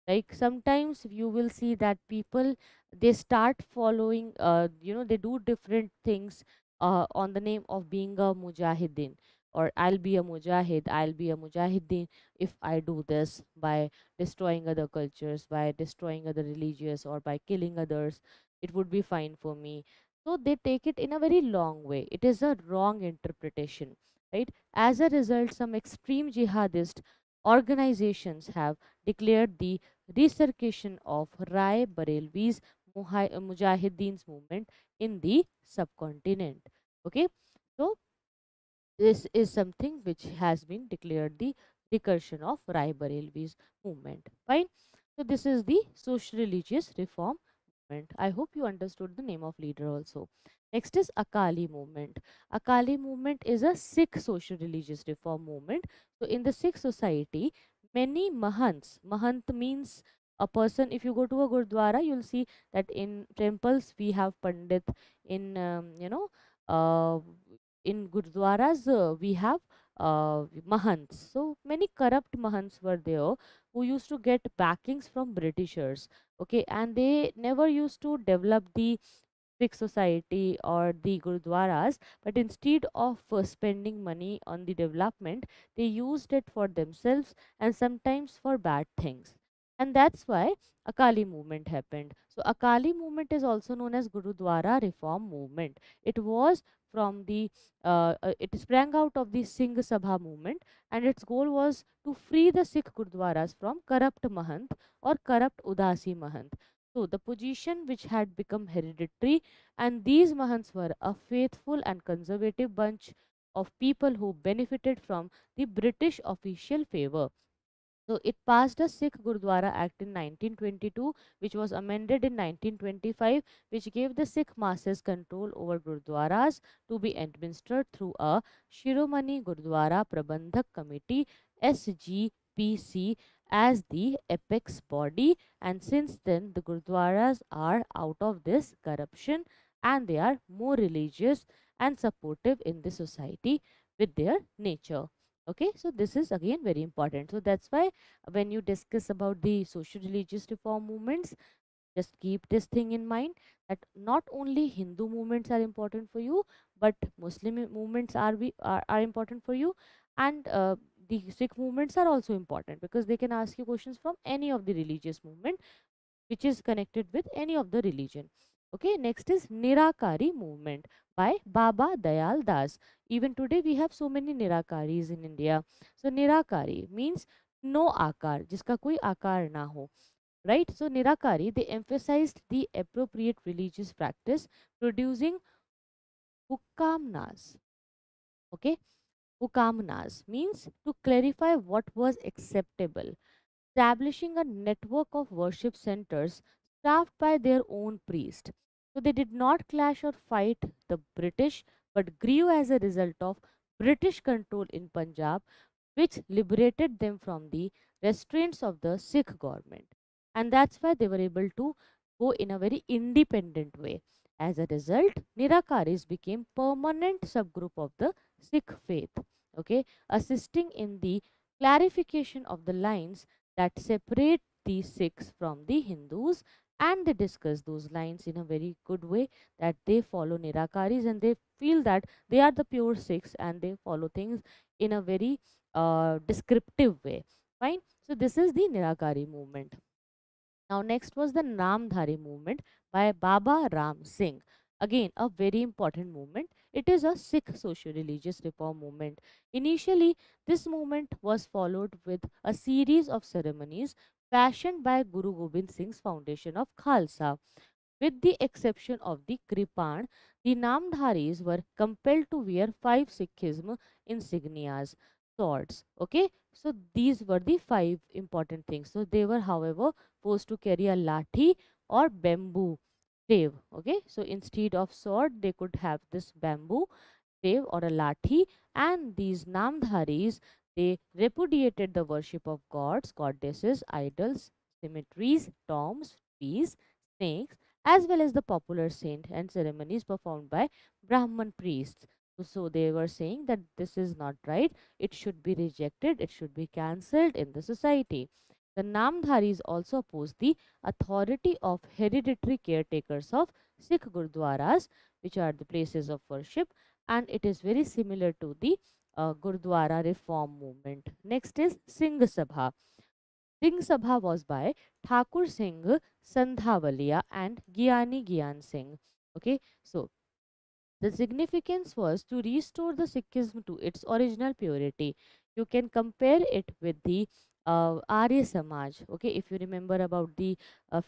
Like sometimes you will see that people, they start following, they do different things on the name of being a mujahideen, or I'll be a mujahid, I'll be a mujahideen if I do this, by destroying other cultures, by destroying other religions, or by killing others, it would be fine for me. So they take it in a very long way. It is a wrong interpretation. right? As a result, some extreme jihadist organizations have declared the recirculation of Rai Barelvi's Mujahideen's movement in the subcontinent. Okay, so this is something which has been declared the recursion of Rai Barelvi's movement. Fine. So this is the Socio-Religious Reform Movement. I hope you understood the name of leader also. Next is Akali movement. Akali movement is a Sikh Socio-Religious Reform movement. So in the Sikh society, many Mahants, Mahant means a person. If you go to a Gurdwara, you'll see that in temples we have Pandit. In uh, in Gurdwaras we have Mahants. So many corrupt Mahants were there who used to get backings from Britishers. Okay, and they never used to develop the Sikh society or the Gurdwaras, but instead of spending money on the development, they used it for themselves and sometimes for bad things. And that's why Akali movement happened. So Akali movement is also known as Gurudwara Reform Movement. It was from the it sprang out of the Singh Sabha movement, and its goal was to free the Sikh Gurdwaras from corrupt Mahant or corrupt Udasi Mahant. So the position which had become hereditary, and these Mahants were a faithful and conservative bunch of people who benefited from the British official favor. So it passed a Sikh Gurdwara Act in 1922, which was amended in 1925, which gave the Sikh masses control over Gurdwaras to be administered through a Shiromani Gurdwara Prabandhak Committee (SGPC) as the apex body. And since then, the Gurdwaras are out of this corruption and they are more religious and supportive in the society with their nature. Okay, so this is again very important. So that's why when you discuss about the social religious reform movements, just keep this thing in mind, that not only Hindu movements are important for you, but Muslim movements are important for you, and the Sikh movements are also important because they can ask you questions from any of the religious movement which is connected with any of the religion. Okay, next is Nirakari movement by Baba Dayal Das. Even today we have so many Nirakaris in India. So Nirakari means no akar, jiska koi akar na ho. Right? So Nirakari, they emphasized the appropriate religious practice, producing hukamnas. Okay, hukamnas means to clarify what was acceptable, establishing a network of worship centers staffed by their own priest. So they did not clash or fight the British, but grew as a result of British control in Punjab, which liberated them from the restraints of the Sikh government. And that's why they were able to go in a very independent way. As a result, Nirakaris became permanent subgroup of the Sikh faith, okay, assisting in the clarification of the lines that separate the Sikhs from the Hindus, and they discuss those lines in a very good way, that they follow Nirakaris and they feel that they are the pure Sikhs and they follow things in a very descriptive way. Fine. So this is the Nirakari movement. Now, next was the Namdhari movement by Baba Ram Singh. Again, a very important movement. It is a Sikh socio-religious reform movement. Initially, this movement was followed with a series of ceremonies fashioned by Guru Gobind Singh's foundation of Khalsa. With the exception of the Kripan, the Namdharis were compelled to wear five Sikhism insignias, swords. Okay, so these were the five important things. So they were, however, forced to carry a lathi or bamboo stave. Okay, so instead of sword, they could have this bamboo stave or a lathi, and these Namdharis, they repudiated the worship of gods, goddesses, idols, cemeteries, tombs, trees, snakes, as well as the popular saint and ceremonies performed by Brahman priests. So they were saying that this is not right, it should be rejected, it should be cancelled in the society. The Namdharis also opposed the authority of hereditary caretakers of Sikh Gurdwaras, which are the places of worship, and it is very similar to the Gurdwara reform movement. Next is Singh Sabha. Singh Sabha was by Thakur Singh Sandhavalia and Gyani Gyan Singh. Okay, so The significance was to restore the Sikhism to its original purity. You can compare it with the Arya Samaj. Okay, if you remember about the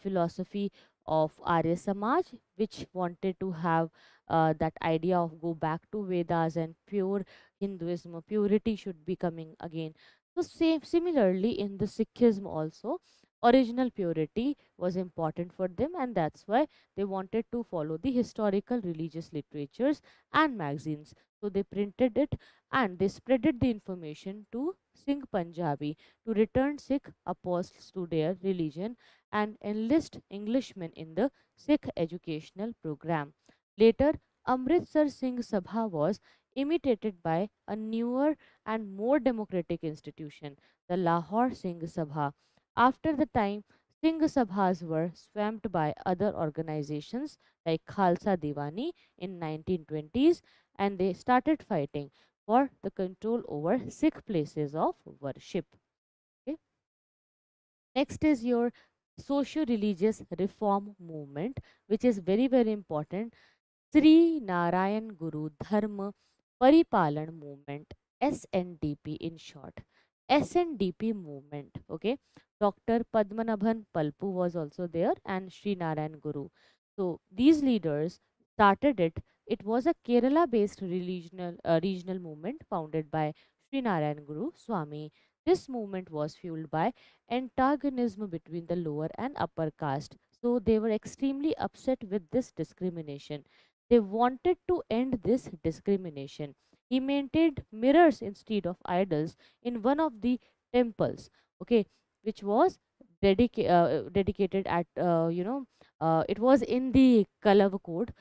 philosophy of Arya Samaj, which wanted to have that idea of go back to Vedas and pure Hinduism, purity should be coming again. So, same similarly in the Sikhism also, original purity was important for them, and that's why they wanted to follow the historical religious literatures and magazines. So they printed it and they spreaded the information to Singh Punjabi to return Sikh apostles to their religion and enlist Englishmen in the Sikh educational program. Later, Amritsar Singh Sabha was imitated by a newer and more democratic institution, the Lahore Singh Sabha. After the time, Singh Sabhas were swamped by other organizations like Khalsa Diwani in 1920s, and they started fighting for the control over Sikh places of worship. Okay. Next is your socio-religious reform movement, which is very very important. Sri Narayan Guru Dharma Paripalan Movement, SNDP in short. SNDP movement. Okay. Dr. Padmanabhan Palpu was also there and Sri Narayan Guru. So these leaders started it. It was a Kerala based regional movement founded by Sri Narayan Guru Swami. This movement was fueled by antagonism between the lower and upper caste. So they were extremely upset with this discrimination. They wanted to end this discrimination. He maintained mirrors instead of idols in one of the temples, okay, which was dedicated at, it was in the Kalav code.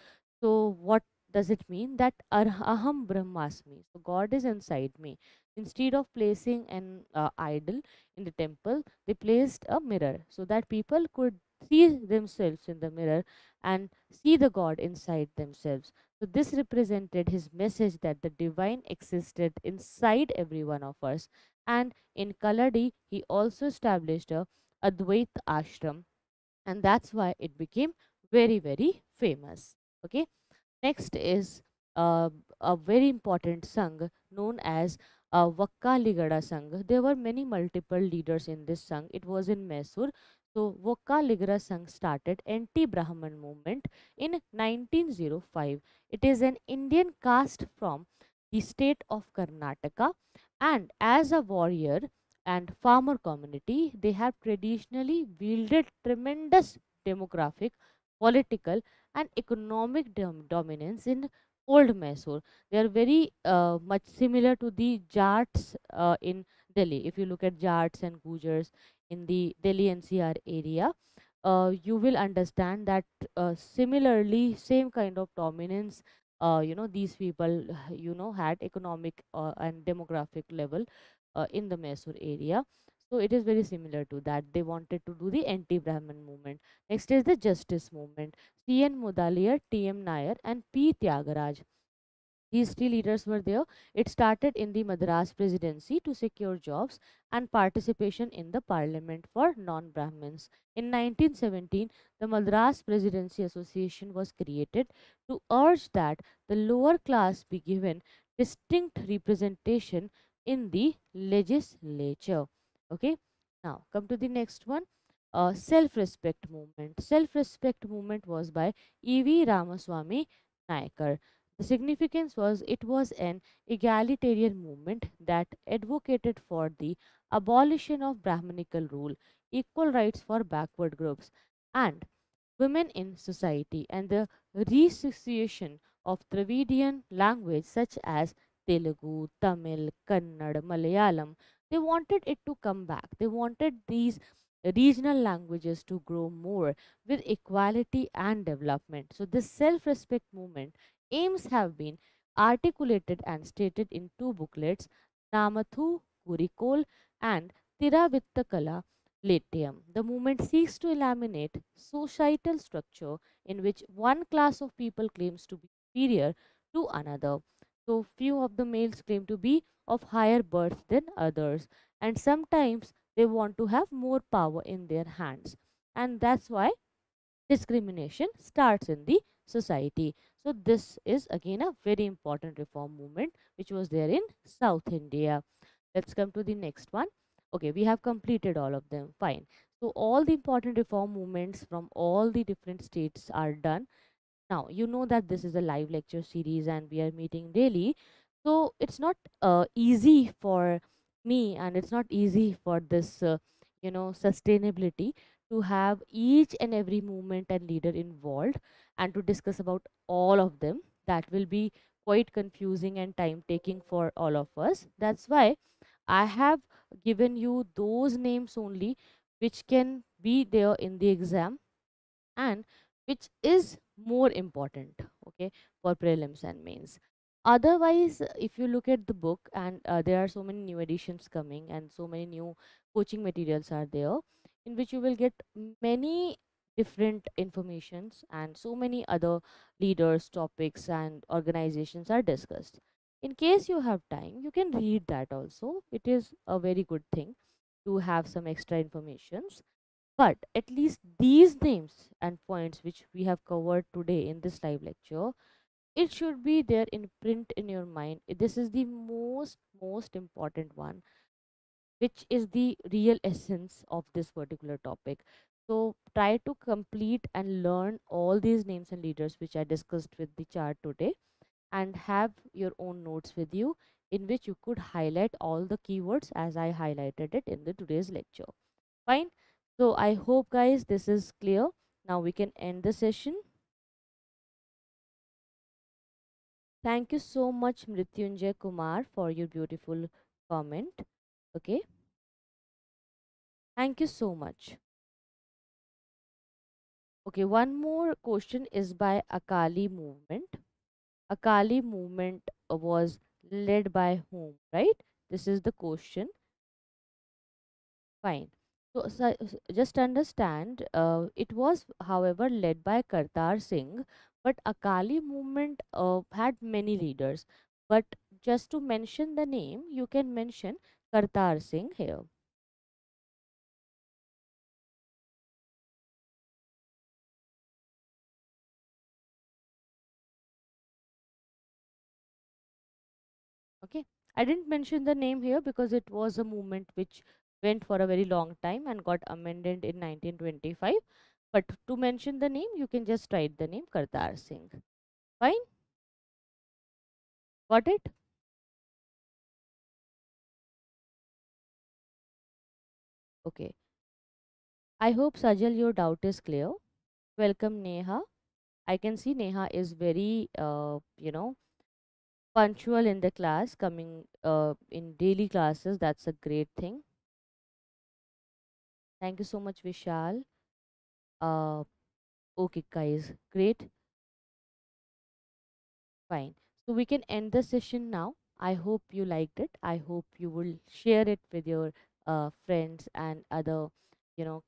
So, what does it mean? That Aham Brahmasmi. So, God is inside me. Instead of placing an idol in the temple, they placed a mirror so that people could see themselves in the mirror and see the God inside themselves. So, this represented his message that the divine existed inside every one of us. And in Kaladi, he also established a Advait ashram, and that's why it became very, very famous. Okay. Next is a very important Sangh known as Vakka Ligada Sangh. There were many multiple leaders in this Sangh. It was in Mysore. So Vakka Ligada Sangh started anti-Brahman movement in 1905. It is an Indian caste from the state of Karnataka, and as a warrior and farmer community, they have traditionally wielded tremendous demographic, political and economic dominance in old Mysore. They are very much similar to the Jats in Delhi. If you look at Jats and Gujars in the Delhi NCR area, you will understand that similarly, same kind of dominance. These people, had economic and demographic level in the Mysore area. So it is very similar to that. They wanted to do the anti-Brahman movement. Next is the justice movement. C.N. Mudaliar, T.M. Nair, and P. Tyagaraja. These three leaders were there. It started in the Madras presidency to secure jobs and participation in the parliament for non Brahmins. In 1917, the Madras Presidency Association was created to urge that the lower class be given distinct representation in the legislature. Okay, now come to the next one. Self-respect movement. Self-respect movement was by E.V. Ramaswamy Naikar. The significance was it was an egalitarian movement that advocated for the abolition of Brahmanical rule, equal rights for backward groups, and women in society, and the resuscitation of Dravidian language such as Telugu, Tamil, Kannada, Malayalam. They wanted it to come back. They wanted these regional languages to grow more with equality and development. So, this self respect movement aims have been articulated and stated in two booklets, Namathu Kurikol and Tiravittakala Latium. The movement seeks to eliminate societal structure in which one class of people claims to be superior to another. So few of the males claim to be of higher birth than others, and sometimes they want to have more power in their hands. And that's why discrimination starts in the society. So this is again a very important reform movement which was there in South India. Let's come to the next one. Okay, we have completed all of them. Fine. So all the important reform movements from all the different states are done. Now, you know that this is a live lecture series and we are meeting daily. So it's not easy for me, and it's not easy for this, sustainability to have each and every movement and leader involved and to discuss about all of them. That will be quite confusing and time taking for all of us. That's why I have given you those names only which can be there in the exam and which is more important, okay, for prelims and mains. Otherwise, if you look at the book, and there are so many new editions coming and so many new coaching materials are there in which you will get many different informations, and so many other leaders, topics and organizations are discussed. In case you have time, you can read that also. It is a very good thing to have some extra informations, but at least these names and points which we have covered today in this live lecture, it should be there in print in your mind. This is the most important one, which is the real essence of this particular topic. So try to complete and learn all these names and leaders which I discussed with the chart today, and have your own notes with you in which you could highlight all the keywords as I highlighted it in the today's lecture. Fine. So I hope guys this is clear. Now we can end the session. Thank you so much Mrityunjay Kumar for your beautiful comment. Okay. Thank you so much. Okay, one more question is by Akali movement. Akali movement was led by whom, right? This is the question. Fine. Just understand, it was, however, led by Kartar Singh, but Akali movement had many leaders. But just to mention the name, you can mention Kartar Singh here. Okay. I didn't mention the name here because it was a movement which went for a very long time and got amended in 1925. But to mention the name, you can just write the name Kartar Singh. Fine. Got it? Okay. I hope Sajal your doubt is clear. Welcome Neha. I can see Neha is very, punctual in the class, coming in daily classes. That's a great thing. Thank you so much, Vishal. Uh, okay, guys, great. Fine. So we can end the session now. I hope you liked it. I hope you will share it with your friends and other,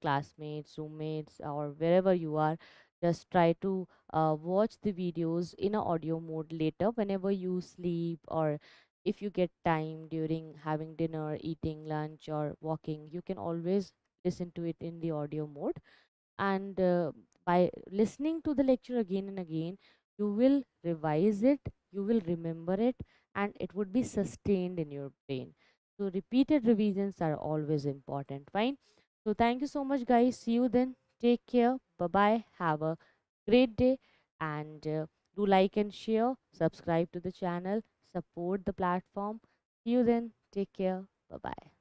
classmates, roommates, or wherever you are. Just try to watch the videos in a audio mode later whenever you sleep, or if you get time during having dinner, eating lunch, or walking. You can always listen to it in the audio mode, and by listening to the lecture again and again, you will revise it, you will remember it, and it would be sustained in your brain. So repeated revisions are always important. Fine. So thank you so much guys. See you then. Take care. Bye bye. Have a great day, and do like and share, subscribe to the channel, support the platform. See you then. Take care. Bye bye.